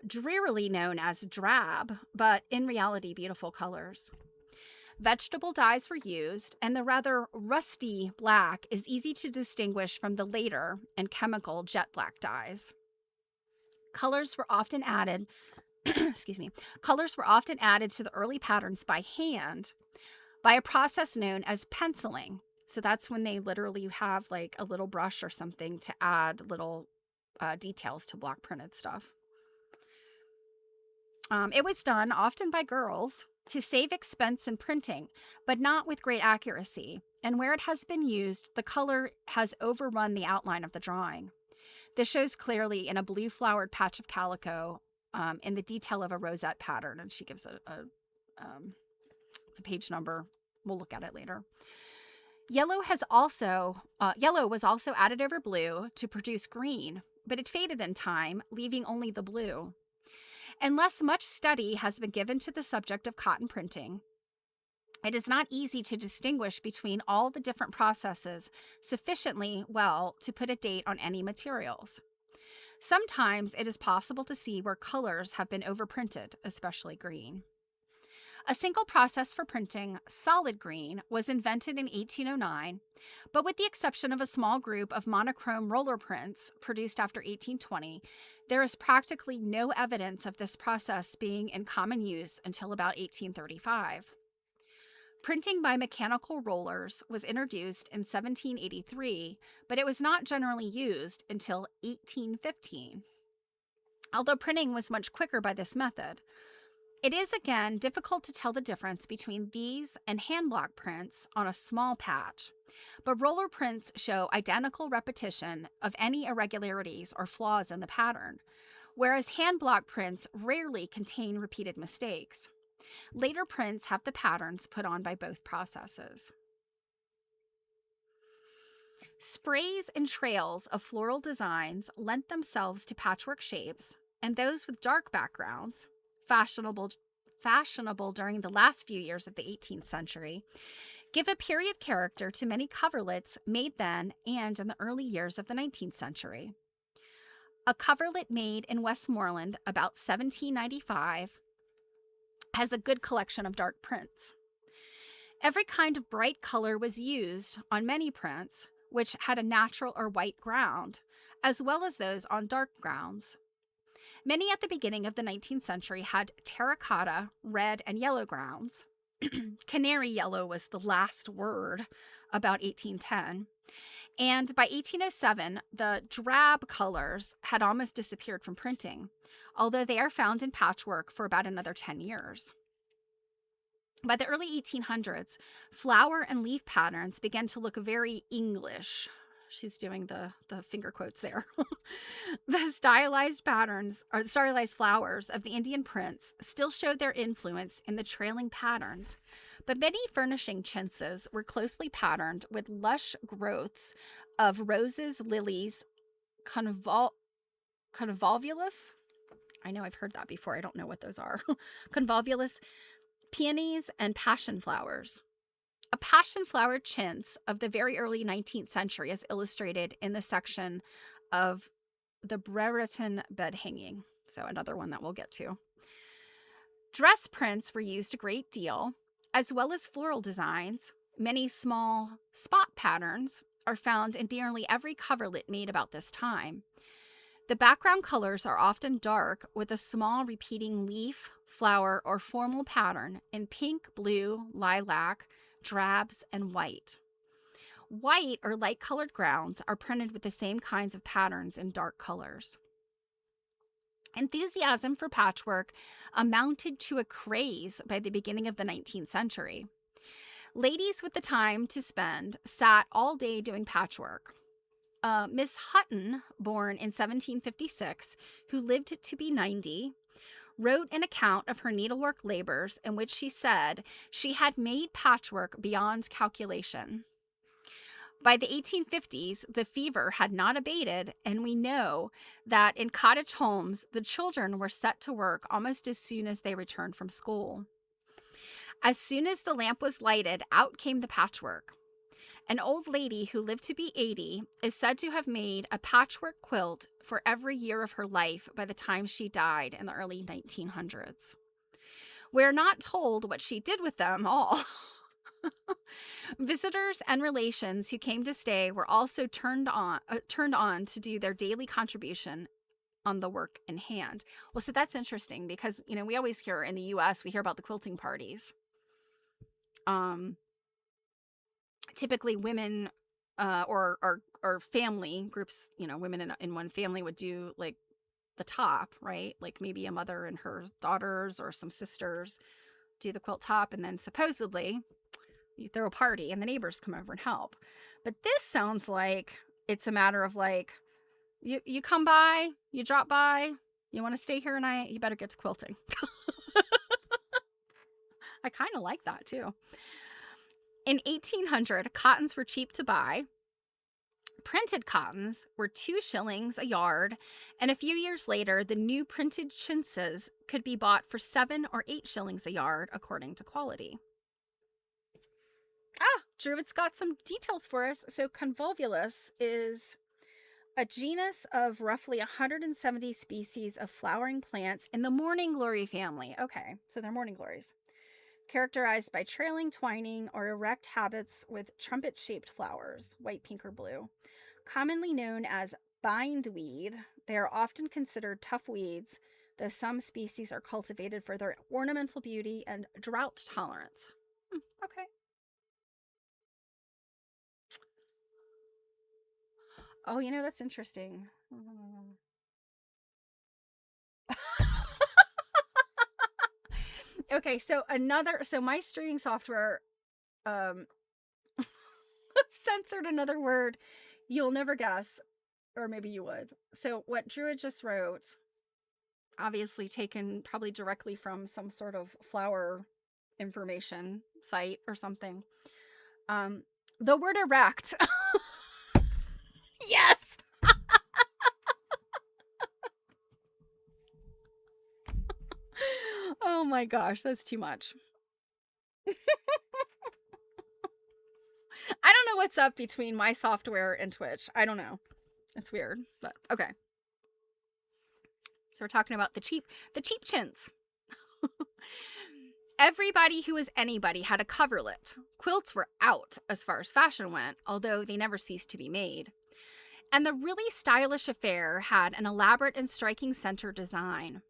drearily known as drab, but in reality beautiful colors. Vegetable dyes were used, and the rather rusty black is easy to distinguish from the later and chemical jet black dyes. Colors were often added, colors were often added to the early patterns by hand by a process known as penciling. So that's when they literally have like a little brush or something to add little details to block printed stuff. It was done often by girls, to save expense in printing, but not with great accuracy. And where it has been used, the color has overrun the outline of the drawing. This shows clearly in a blue flowered patch of calico in the detail of a rosette pattern. And she gives the page number. We'll look at it later. Yellow was also added over blue to produce green, but it faded in time, leaving only the blue. Unless much study has been given to the subject of cotton printing, it is not easy to distinguish between all the different processes sufficiently well to put a date on any materials. Sometimes it is possible to see where colors have been overprinted, especially green. A single process for printing solid green was invented in 1809, but with the exception of a small group of monochrome roller prints produced after 1820, there is practically no evidence of this process being in common use until about 1835. Printing by mechanical rollers was introduced in 1783, but it was not generally used until 1815. Although printing was much quicker by this method, it is again difficult to tell the difference between these and hand block prints on a small patch, but roller prints show identical repetition of any irregularities or flaws in the pattern, whereas hand block prints rarely contain repeated mistakes. Later prints have the patterns put on by both processes. Sprays and trails of floral designs lent themselves to patchwork shapes, and those with dark backgrounds, fashionable during the last few years of the 18th century, give a period character to many coverlets made then and in the early years of the 19th century. A coverlet made in Westmoreland about 1795 has a good collection of dark prints. Every kind of bright color was used on many prints, which had a natural or white ground, as well as those on dark grounds. Many at the beginning of the 19th century had terracotta, red, and yellow grounds. Canary yellow was the last word about 1810. And by 1807, the drab colors had almost disappeared from printing, although they are found in patchwork for about another 10 years. By the early 1800s, flower and leaf patterns began to look very English. She's doing the finger quotes there. The stylized patterns, or the stylized flowers of the Indian prints still showed their influence in the trailing patterns, but many furnishing chintzes were closely patterned with lush growths of roses, lilies, convolvulus. I know I've heard that before. I don't know what those are. Convolvulus, peonies, and passion flowers. A passion flower chintz of the very early 19th century is illustrated in the section of the Brereton bed hanging. So another one that we'll get to. Dress prints were used a great deal, as well as floral designs. Many small spot patterns are found in nearly every coverlet made about this time. The background colors are often dark with a small repeating leaf, flower, or formal pattern in pink, blue, lilac, drabs, and white. White or light-colored grounds are printed with the same kinds of patterns in dark colors. Enthusiasm for patchwork amounted to a craze by the beginning of the 19th century. Ladies with the time to spend sat all day doing patchwork. Miss Hutton, born in 1756, who lived to be 90, wrote an account of her needlework labors in which she said she had made patchwork beyond calculation. By the 1850s, the fever had not abated, and we know that in cottage homes, the children were set to work almost as soon as they returned from school. As soon as the lamp was lighted, out came the patchwork. An old lady who lived to be 80 is said to have made a patchwork quilt for every year of her life by the time she died in the early 1900s. We're not told what she did with them all. Visitors and relations who came to stay were also turned on to do their daily contribution on the work in hand. Well, so that's interesting because, we always hear in the U.S., we hear about the quilting parties. Typically women or family groups, women in one family would do like the top, right? Like maybe a mother and her daughters or some sisters do the quilt top, and then supposedly you throw a party and the neighbors come over and help. But this sounds like it's a matter of like, you come by, you drop by, you want to stay here tonight, you better get to quilting. I kind of like that too. In 1800, cottons were cheap to buy. Printed cottons were 2 shillings a yard, and a few years later, the new printed chintzes could be bought for 7 or 8 shillings a yard, according to quality. Druid's got some details for us. So convolvulus is a genus of roughly 170 species of flowering plants in the morning glory family. Okay, so they're morning glories. Characterized by trailing, twining, or erect habits with trumpet-shaped flowers, white, pink, or blue. Commonly known as bindweed, they are often considered tough weeds, though some species are cultivated for their ornamental beauty and drought tolerance. Okay. Oh, that's interesting. Okay, so my streaming software censored another word you'll never guess, or maybe you would. So what Druid just wrote, obviously taken probably directly from some sort of flower information site or something. The word erect. Yes. Oh my gosh, that's too much. I don't know what's up between my software and Twitch. I don't know. It's weird, but okay. So we're talking about the cheap chintz. Everybody who was anybody had a coverlet. Quilts were out as far as fashion went, although they never ceased to be made. And the really stylish affair had an elaborate and striking center design.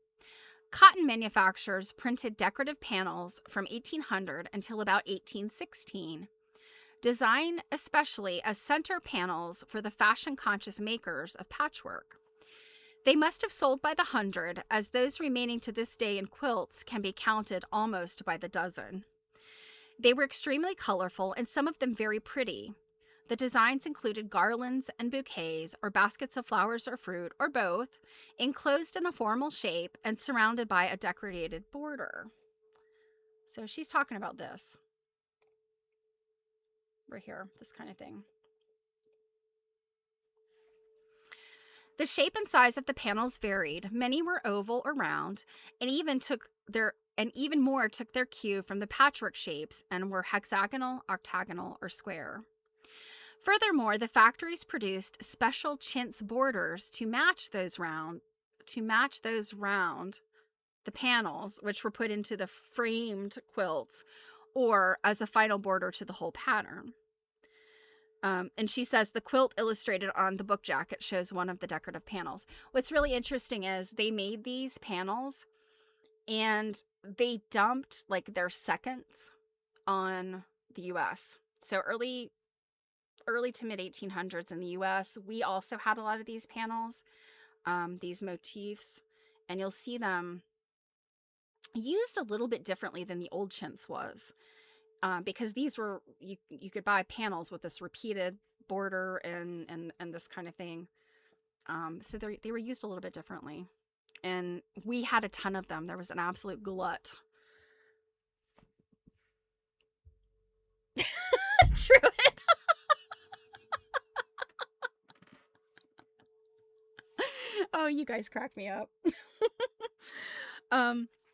Cotton manufacturers printed decorative panels from 1800 until about 1816, designed especially as center panels for the fashion-conscious makers of patchwork. They must have sold by the hundred, as those remaining to this day in quilts can be counted almost by the dozen. They were extremely colorful and some of them very pretty. The designs included garlands and bouquets, or baskets of flowers or fruit, or both, enclosed in a formal shape and surrounded by a decorated border. So she's talking about this. Right here, this kind of thing. The shape and size of the panels varied. Many were oval or round, and even more took their cue from the patchwork shapes and were hexagonal, octagonal, or square. Furthermore, the factories produced special chintz borders to match those round the panels, which were put into the framed quilts, or as a final border to the whole pattern. And she says the quilt illustrated on the book jacket shows one of the decorative panels. What's really interesting is they made these panels and they dumped like their seconds on the US. So early to mid 1800s in the US, we also had a lot of these panels, these motifs, and you'll see them used a little bit differently than the old chintz was. Because these were, you could buy panels with this repeated border and this kind of thing. So they were used a little bit differently. And we had a ton of them. There was an absolute glut. True. Oh, you guys crack me up.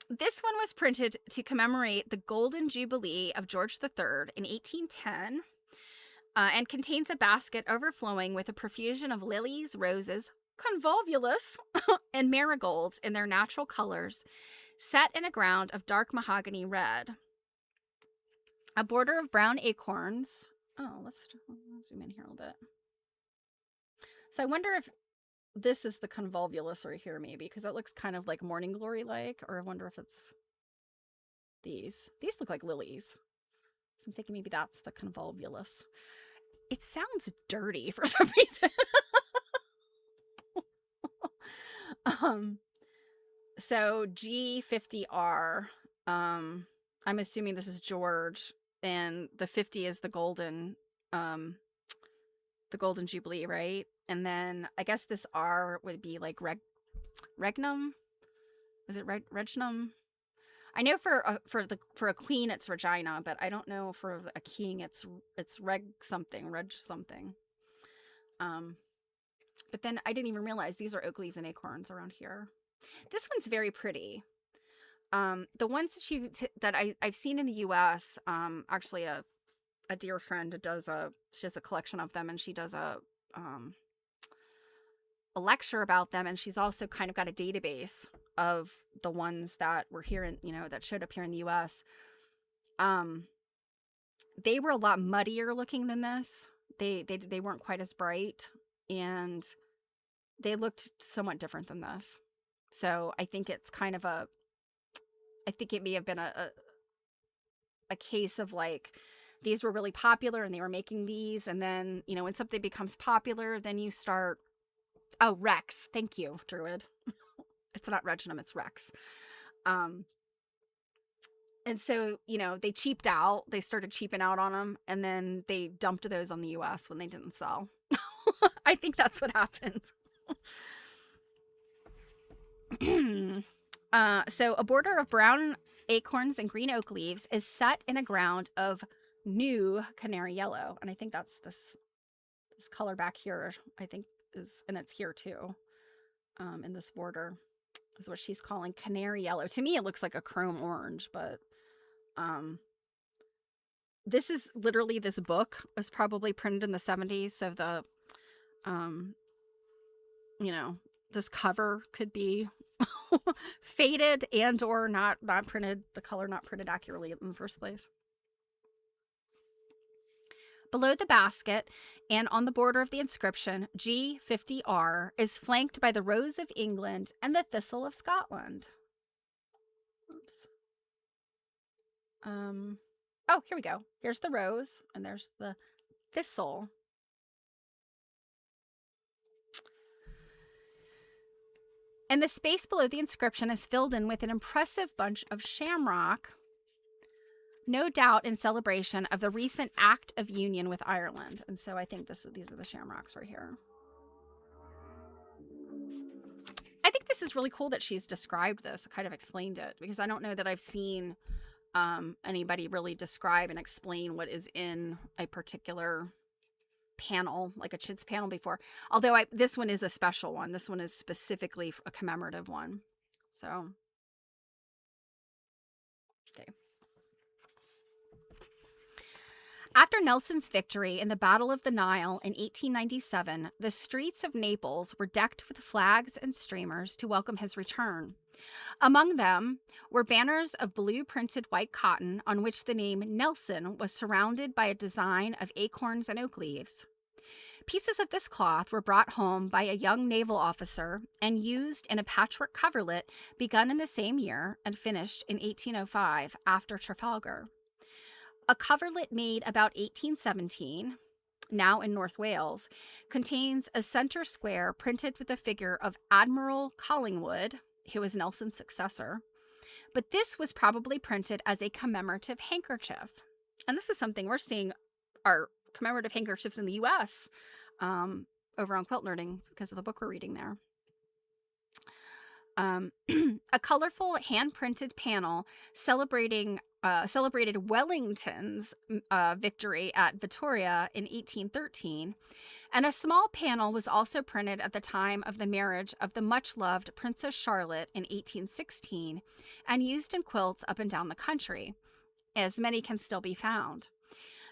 This one was printed to commemorate the Golden Jubilee of George III in 1810, and contains a basket overflowing with a profusion of lilies, roses, convolvulus, and marigolds in their natural colors, set in a ground of dark mahogany red. A border of brown acorns. Oh, let's zoom in here a little bit. So I wonder if this is the convolvulus right here, maybe, because it looks kind of like morning glory like, or I wonder if it's these. These look like lilies. So I'm thinking maybe that's the convolvulus. It sounds dirty for some reason. So G50R. I'm assuming this is George, and the 50 is um, the golden jubilee, right? And then I guess this R would be like regnum. Is it regnum? I know for a queen it's Regina, but I don't know for a king it's reg something. Um, but then I didn't even realize these are oak leaves and acorns around here. This one's very pretty. The ones that I've seen in the U.S. Actually a dear friend she has a collection of them, and she does a lecture about them, and she's also kind of got a database of the ones that were here in, that showed up here in the US. They were a lot muddier looking than this. They weren't quite as bright, and they looked somewhat different than this. So I think it's kind of I think it may have been a case of like, these were really popular and they were making these, and then, when something becomes popular, then you start. Oh, Rex. Thank you, Druid. It's not Reginum, it's Rex. And so, they cheaped out. They started cheaping out on them, and then they dumped those on the US when they didn't sell. I think that's what happened. So a border of brown acorns and green oak leaves is set in a ground of new canary yellow. And I think that's this color back here, I think and it's here too, in this border, is what she's calling canary yellow. To me, it looks like a chrome orange, but this is literally, this book was probably printed in the 70s. So this cover could be faded and or not printed, the color not printed accurately in the first place. Below the basket and on the border of the inscription, G50R is flanked by the Rose of England and the Thistle of Scotland. Oops. Oh, here we go. Here's the rose, and there's the thistle. And the space below the inscription is filled in with an impressive bunch of shamrock, no doubt in celebration of the recent Act of Union with Ireland. And so I think these are the shamrocks right here. I think this is really cool that she's described this, kind of explained it, because I don't know that I've seen anybody really describe and explain what is in a particular panel, like a Chid's panel, before. Although this one is a special one. This one is specifically a commemorative one. So, okay. After Nelson's victory in the Battle of the Nile in 1897, the streets of Naples were decked with flags and streamers to welcome his return. Among them were banners of blue printed white cotton on which the name Nelson was surrounded by a design of acorns and oak leaves. Pieces of this cloth were brought home by a young naval officer and used in a patchwork coverlet begun in the same year and finished in 1805 after Trafalgar. A coverlet made about 1817, now in North Wales, contains a center square printed with the figure of Admiral Collingwood, who was Nelson's successor. But this was probably printed as a commemorative handkerchief. And this is something we're seeing, our commemorative handkerchiefs in the U.S. Over on Quilt Nerding because of the book we're reading there. A colorful hand-printed panel celebrated Wellington's victory at Vittoria in 1813, and a small panel was also printed at the time of the marriage of the much-loved Princess Charlotte in 1816 and used in quilts up and down the country, as many can still be found.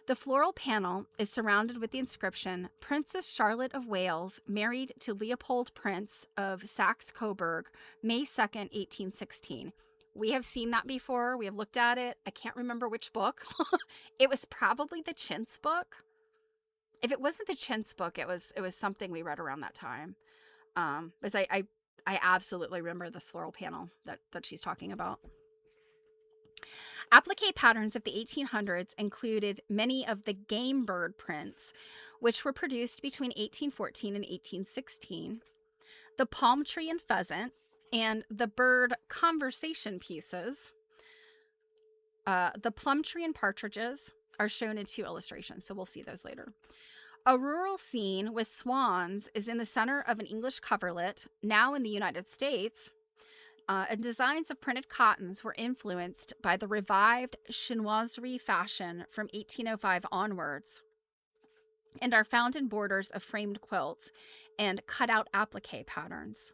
The floral panel is surrounded with the inscription, Princess Charlotte of Wales, married to Leopold Prince of Saxe-Coburg, May 2nd, 1816. We have seen that before. We have looked at it. I can't remember which book. It was probably the Chintz book. If it wasn't the Chintz book, it was something we read around that time. Because I absolutely remember this floral panel that she's talking about. Applique patterns of the 1800s included many of the game bird prints, which were produced between 1814 and 1816, the palm tree and pheasant, and the bird conversation pieces. The plum tree and partridges are shown in 2 illustrations, so we'll see those later. A rural scene with swans is in the center of an English coverlet, now in the United States, and designs of printed cottons were influenced by the revived chinoiserie fashion from 1805 onwards, and are found in borders of framed quilts and cut-out applique patterns.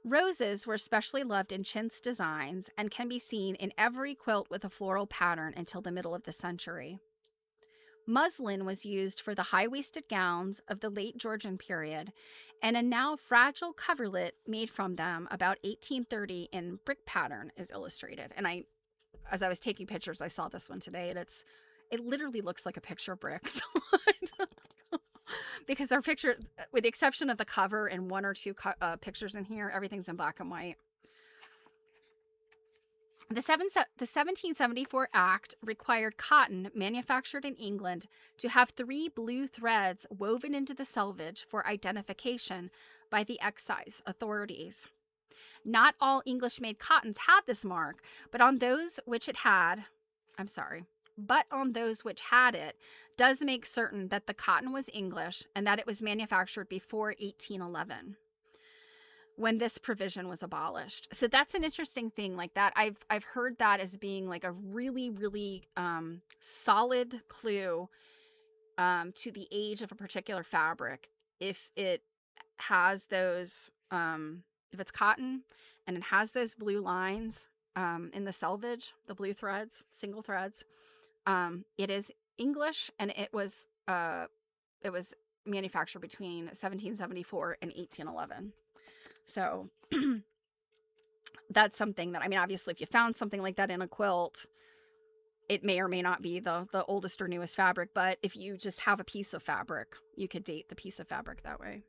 Roses were especially loved in chintz designs and can be seen in every quilt with a floral pattern until the middle of the century. Muslin was used for the high-waisted gowns of the late Georgian period, and a now fragile coverlet made from them about 1830 in brick pattern is illustrated. And as I was taking pictures, I saw this one today, and it literally looks like a picture of bricks. Because our picture, with the exception of the cover and 1 or 2 pictures in here, everything's in black and white. The 1774 Act required cotton manufactured in England to have 3 blue threads woven into the selvage for identification by the excise authorities. Not all English-made cottons had this mark, but on those which had it, does make certain that the cotton was English and that it was manufactured before 1811. When this provision was abolished. So that's an interesting thing like that. I've heard that as being like a really, really solid clue to the age of a particular fabric. If it has those, if it's cotton and it has those blue lines in the selvage, the blue threads, single threads, it is English, and it was manufactured between 1774 and 1811. So that's something that, I mean, obviously, if you found something like that in a quilt, it may or may not be the oldest or newest fabric, but if you just have a piece of fabric, you could date the piece of fabric that way.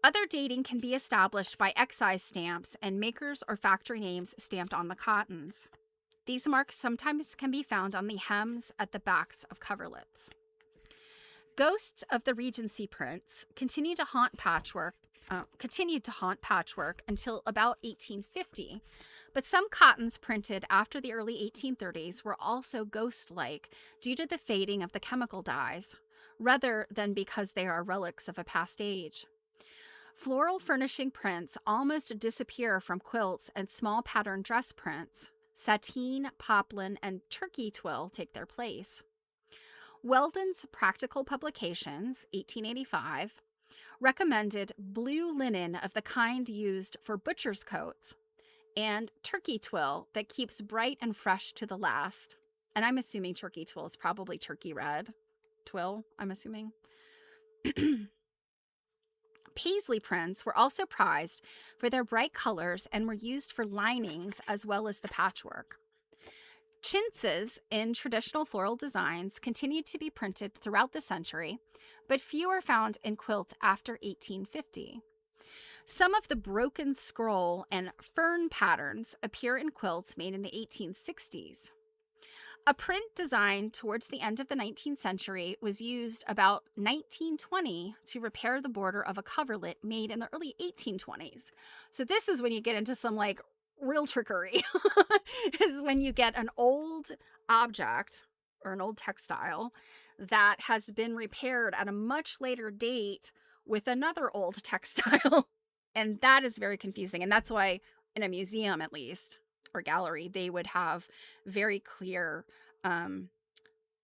Other dating can be established by excise stamps and makers or factory names stamped on the cottons. These marks sometimes can be found on the hems at the backs of coverlets. Ghosts of the Regency prints continued to haunt Patchwork until about 1850, but some cottons printed after the early 1830s were also ghost-like due to the fading of the chemical dyes, rather than because they are relics of a past age. Floral furnishing prints almost disappear from quilts, and small pattern dress prints, sateen, poplin, and turkey twill take their place. Weldon's Practical Publications, 1885, recommended blue linen of the kind used for butcher's coats and turkey twill that keeps bright and fresh to the last. And I'm assuming turkey twill is probably turkey red twill, I'm assuming. Paisley prints were also prized for their bright colors and were used for linings as well as the patchwork. Chintzes in traditional floral designs continued to be printed throughout the century, but few are found in quilts after 1850. Some of the broken scroll and fern patterns appear in quilts made in the 1860s. A print designed towards the end of the 19th century was used about 1920 to repair the border of a coverlet made in the early 1820s. So this is when you get into some like real trickery, is when you get an old object or an old textile that has been repaired at a much later date with another old textile. And that is very confusing. And that's why in a museum, at least, or gallery, they would have very clear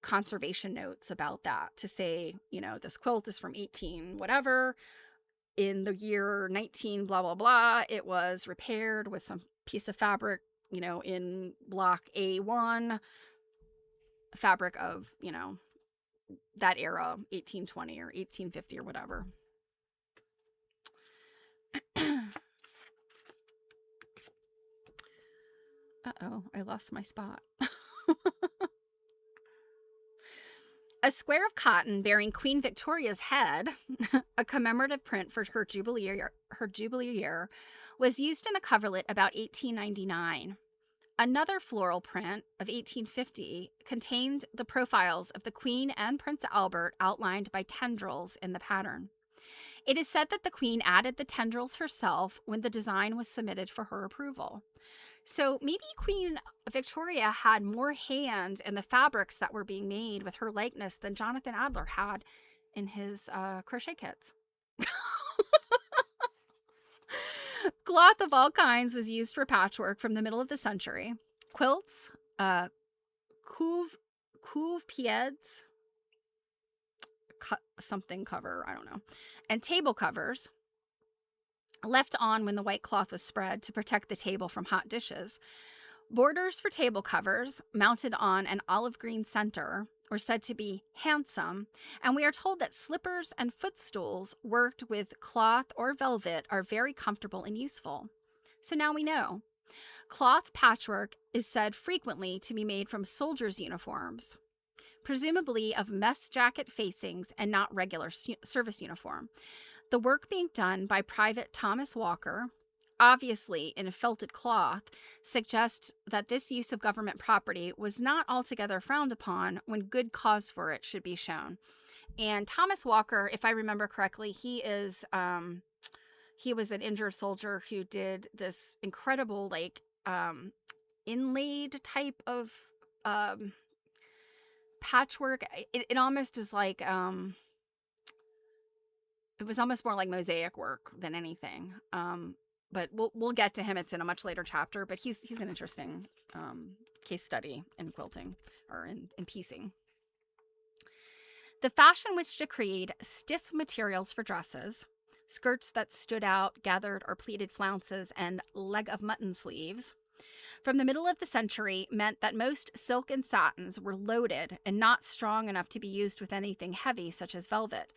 conservation notes about that to say, you know, this quilt is from 18 whatever. In the year 19 blah, blah, blah, it was repaired with some piece of fabric, you know, in block A1, fabric of, you know, that era, 1820 or 1850 or whatever. Uh-oh, I lost my spot. A square of cotton bearing Queen Victoria's head, a commemorative print for her Jubilee year, was used in a coverlet about 1899. Another floral print of 1850 contained the profiles of the Queen and Prince Albert outlined by tendrils in the pattern. It is said that the queen added the tendrils herself when the design was submitted for her approval. So maybe Queen Victoria had more hand in the fabrics that were being made with her likeness than Jonathan Adler had in his crochet kits. Cloth of all kinds was used for patchwork from the middle of the century. Quilts, couve-pieds, something cover, I don't know, and table covers left on when the white cloth was spread to protect the table from hot dishes. Borders for table covers, mounted on an olive green center, were said to be handsome, and we are told that slippers and footstools worked with cloth or velvet are very comfortable and useful. So now we know. Cloth patchwork is said frequently to be made from soldiers' uniforms, presumably of mess jacket facings and not regular service uniform. The work being done by Private Thomas Walker, obviously in felted cloth, suggests that this use of government property was not altogether frowned upon when good cause for it should be shown. And Thomas Walker, if I remember correctly, he was an injured soldier who did this incredible inlaid type of patchwork. It almost is like it was almost more like mosaic work than anything. But we'll get to him. It's in a much later chapter, but he's an interesting case study in quilting or in piecing. The fashion which decreed stiff materials for dresses, skirts that stood out, gathered or pleated flounces, and leg of mutton sleeves, from the middle of the century meant that most silk and satins were loaded and not strong enough to be used with anything heavy such as velvet.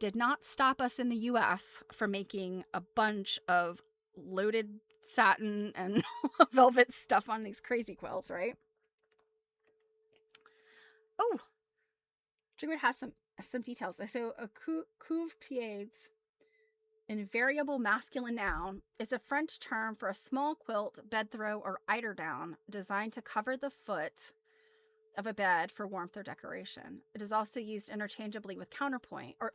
Did not stop us in the U.S. from making a bunch of loaded satin and velvet stuff on these crazy quilts, right? Oh, Jigwood has some details. So a couve-pieds, in variable masculine noun, is a French term for a small quilt, bedthrow, or eiderdown designed to cover the foot of a bed for warmth or decoration. It is also used interchangeably with courtepoint, or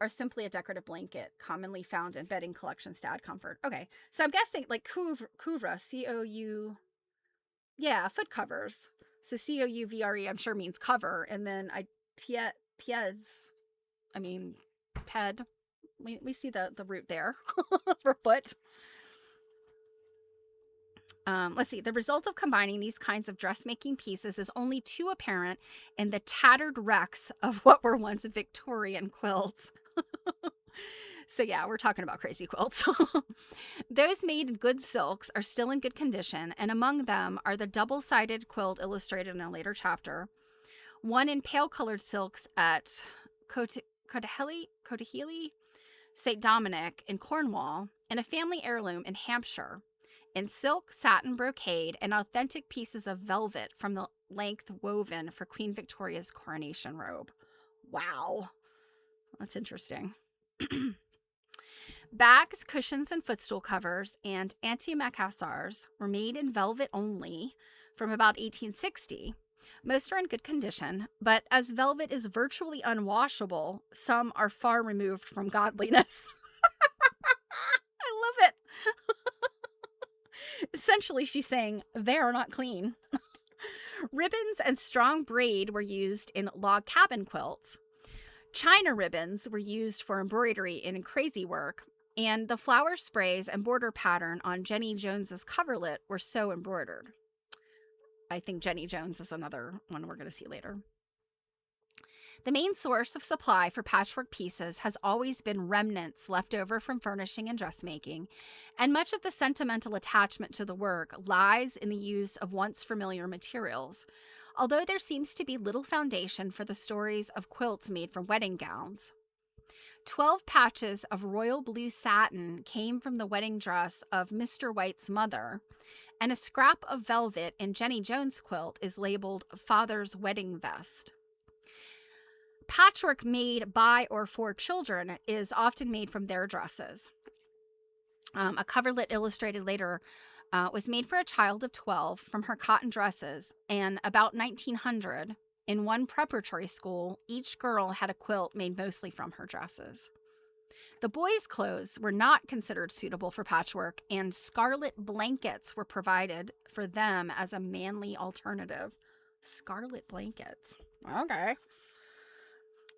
simply a decorative blanket commonly found in bedding collections to add comfort. Okay, so I'm guessing like couvre, C-O-U, yeah, foot covers. So C-O-U-V-R-E, I'm sure means cover, and then pieds, I mean, ped. We see the root there for foot. Let's see. The result of combining these kinds of dressmaking pieces is only too apparent in the tattered wrecks of what were once Victorian quilts. So yeah, we're talking about crazy quilts. Those made in good silks are still in good condition, and among them are the double-sided quilt illustrated in a later chapter, one in pale-colored silks at Cotehele, St. Dominic in Cornwall, and a family heirloom in Hampshire, in silk, satin, brocade, and authentic pieces of velvet from the length woven for Queen Victoria's coronation robe. Wow. That's interesting. Bags, cushions, and footstool covers and antimacassars were made in velvet only from about 1860. Most are in good condition, but as velvet is virtually unwashable, some are far removed from godliness. I love it. Essentially, she's saying they are not clean. Ribbons and strong braid were used in log cabin quilts. China ribbons were used for embroidery in crazy work, and the flower sprays and border pattern on Jenny Jones's coverlet were so embroidered. I think Jenny Jones is another one we're going to see later. The main source of supply for patchwork pieces has always been remnants left over from furnishing and dressmaking, and much of the sentimental attachment to the work lies in the use of once familiar materials, although there seems to be little foundation for the stories of quilts made from wedding gowns. 12 patches of royal blue satin came from the wedding dress of Mr. White's mother, and a scrap of velvet in Jenny Jones' quilt is labeled Father's Wedding Vest. Patchwork made by or for children is often made from their dresses. A coverlet illustrated later was made for a child of 12 from her cotton dresses, and about 1900, In one preparatory school, each girl had a quilt made mostly from her dresses. The boys' clothes were not considered suitable for patchwork, and scarlet blankets were provided for them as a manly alternative. Scarlet blankets. Okay.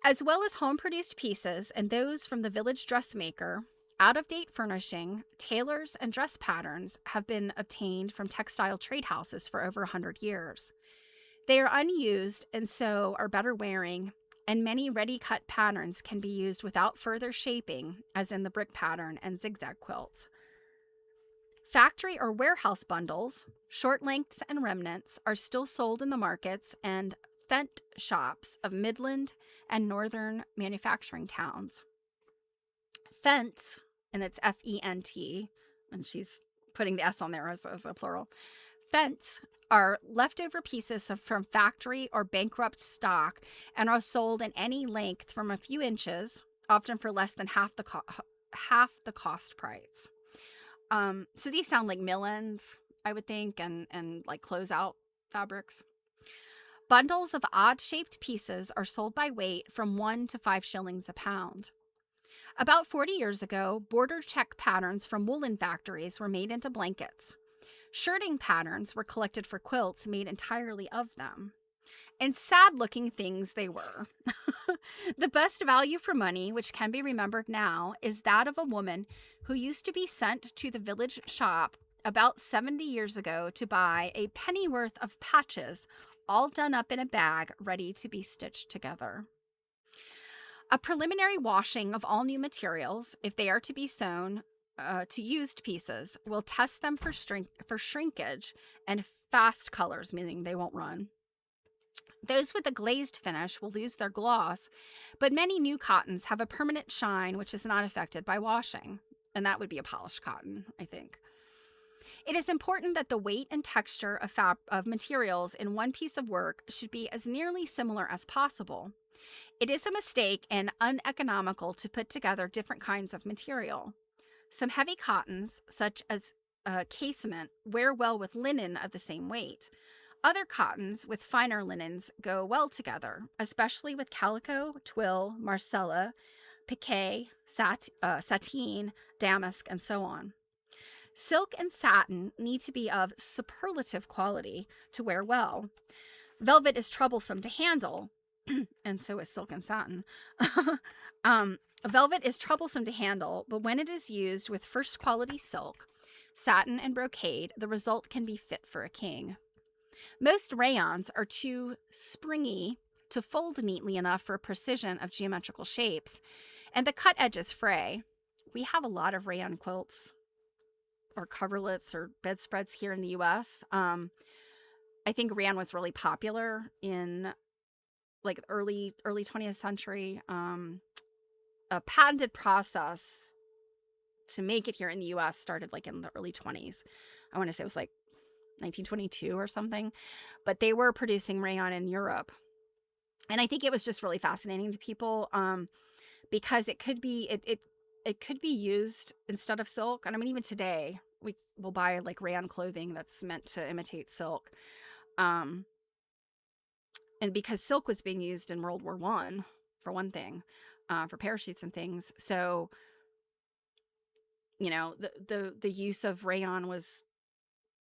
As well as home-produced pieces and those from the village dressmaker, out-of-date furnishing, tailors, and dress patterns have been obtained from textile trade houses for over 100 years. They are unused and so are better wearing, and many ready-cut patterns can be used without further shaping, as in the brick pattern and zigzag quilts. Factory or warehouse bundles, short lengths and remnants, are still sold in the markets and fent shops of Midland and northern manufacturing towns. Fents, and it's F-E-N-T, and she's putting the S on there as a plural. Fents are leftover pieces from factory or bankrupt stock and are sold in any length from a few inches, often for less than half the cost price. So these sound like millins, I would think, and like closeout fabrics. Bundles of odd-shaped pieces are sold by weight from 1 to 5 shillings a pound. About 40 years ago, border check patterns from woolen factories were made into blankets. Shirting patterns were collected for quilts made entirely of them. And sad-looking things they were. The best value for money, which can be remembered now, is that of a woman who used to be sent to the village shop about 70 years ago to buy a pennyworth of patches, all done up in a bag, ready to be stitched together. A preliminary washing of all new materials, if they are to be sewn to used pieces, will test them for shrinkage and fast colors, meaning they won't run. Those with a glazed finish will lose their gloss, but many new cottons have a permanent shine which is not affected by washing, and that would be a polished cotton, I think. It is important that the weight and texture of materials in one piece of work should be as nearly similar as possible. It is a mistake and uneconomical to put together different kinds of material. Some heavy cottons, such as casement, wear well with linen of the same weight. Other cottons with finer linens go well together, especially with calico, twill, marcella, piqué, sateen, damask, and so on. Silk and satin need to be of superlative quality to wear well. Velvet is troublesome to handle, and so is silk and satin. Velvet is troublesome to handle, but when it is used with first quality silk, satin, and brocade, the result can be fit for a king. Most rayons are too springy to fold neatly enough for precision of geometrical shapes, and the cut edges fray. We have a lot of rayon quilts or coverlets or bedspreads here in the U.S. I think rayon was really popular in like early 20th century. A patented process to make it here in the U.S. started like in the early 20s. I want to say it was like 1922 or something, but they were producing rayon in Europe. And I think it was just really fascinating to people because it could be it could be used instead of silk. And I mean, even today we will buy like rayon clothing that's meant to imitate silk. And because silk was being used in World War I, for one thing, for parachutes and things. So, you know, the use of rayon was,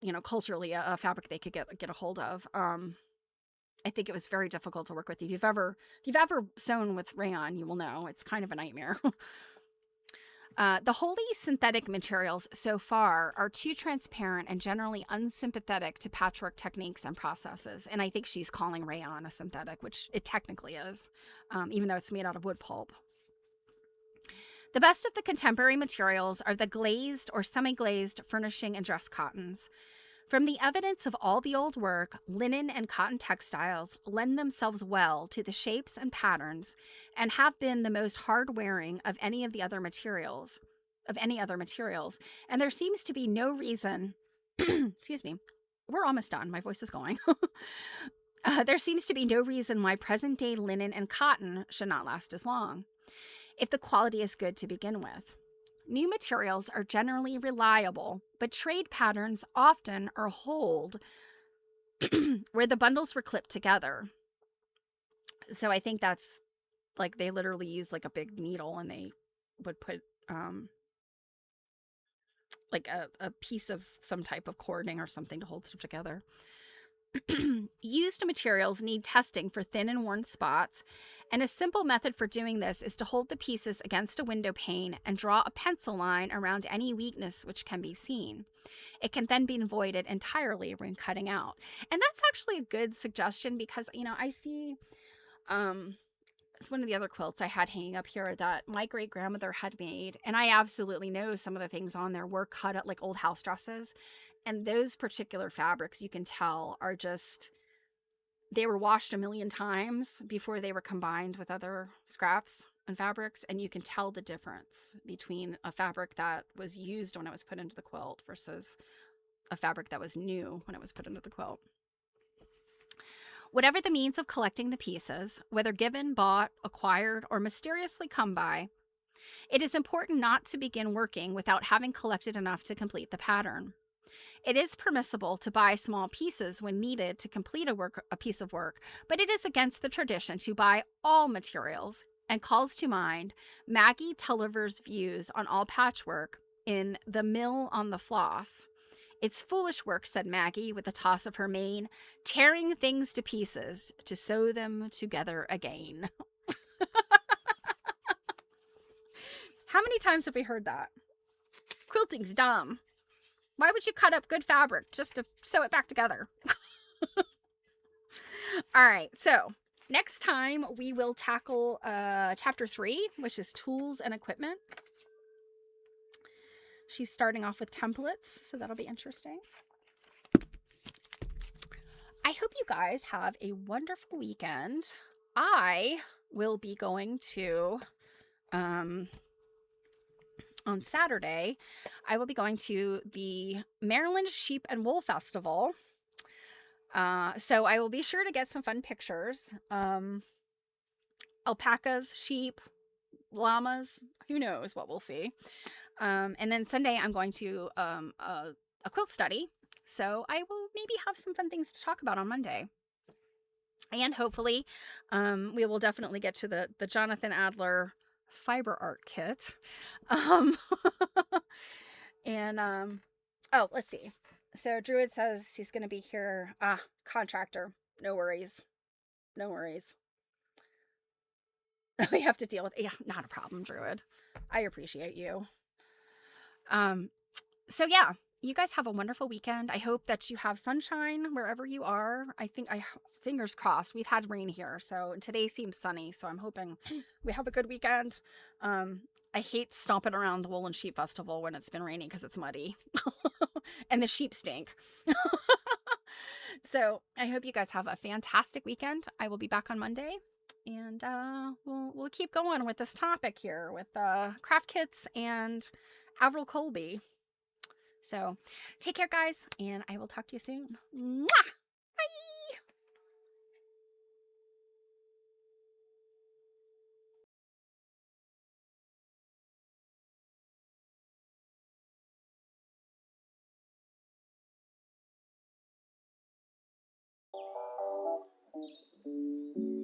you know, culturally a fabric they could get a hold of. I think it was very difficult to work with. If you've ever sewn with rayon, you will know it's kind of a nightmare. The wholly synthetic materials so far are too transparent and generally unsympathetic to patchwork techniques and processes. And I think she's calling rayon a synthetic, which it technically is, even though it's made out of wood pulp. The best of the contemporary materials are the glazed or semi-glazed furnishing and dress cottons. From the evidence of all the old work, linen and cotton textiles lend themselves well to the shapes and patterns and have been the most hard-wearing of any other materials. And there seems to be no reason, excuse me, we're almost done. My voice is going. There seems to be no reason why present-day linen and cotton should not last as long, if the quality is good to begin with. New materials are generally reliable, but trade patterns often are hold where the bundles were clipped together. So I think that's like they literally used like a big needle and they would put like a piece of some type of cording or something to hold stuff together. Used materials need testing for thin and worn spots, and a simple method for doing this is to hold the pieces against a window pane and draw a pencil line around any weakness which can be seen. It can then be avoided entirely when cutting out. And that's actually a good suggestion because, I see it's one of the other quilts I had hanging up here that my great grandmother had made. And I absolutely know some of the things on there were cut out like old house dresses. And those particular fabrics, you can tell, are just, they were washed a million times before they were combined with other scraps and fabrics. And you can tell the difference between a fabric that was used when it was put into the quilt versus a fabric that was new when it was put into the quilt. Whatever the means of collecting the pieces, whether given, bought, acquired, or mysteriously come by, it is important not to begin working without having collected enough to complete the pattern. It is permissible to buy small pieces when needed to complete a piece of work, but it is against the tradition to buy all materials and calls to mind Maggie Tulliver's views on all patchwork in The Mill on the Floss. "It's foolish work," said Maggie with a toss of her mane, "tearing things to pieces to sew them together again." How many times have we heard that? Quilting's dumb. Why would you cut up good fabric just to sew it back together? All right, so next time we will tackle chapter 3, which is tools and equipment. She's starting off with templates, so that'll be interesting. I hope you guys have a wonderful weekend. I will be going to, on Saturday, I will be going to the Maryland Sheep and Wool Festival. So I will be sure to get some fun pictures. Alpacas, sheep, llamas, who knows what we'll see. And then Sunday I'm going to a quilt study. So I will maybe have some fun things to talk about on Monday. And hopefully we will definitely get to the Jonathan Adler fiber art kit. And oh, let's see. So Druid says she's going to be here. Contractor. No worries. No worries. We have to deal with, yeah, not a problem, Druid. I appreciate you. So yeah, you guys have a wonderful weekend. I hope that you have sunshine wherever you are. Fingers crossed. We've had rain here, so today seems sunny, so I'm hoping we have a good weekend. I hate stomping around the Wool and Sheep Festival when it's been raining because it's muddy and the sheep stink. So I hope you guys have a fantastic weekend. I will be back on Monday, and we'll keep going with this topic here with craft kits and Averil Co. So take care, guys, and I will talk to you soon. Mwah! Bye.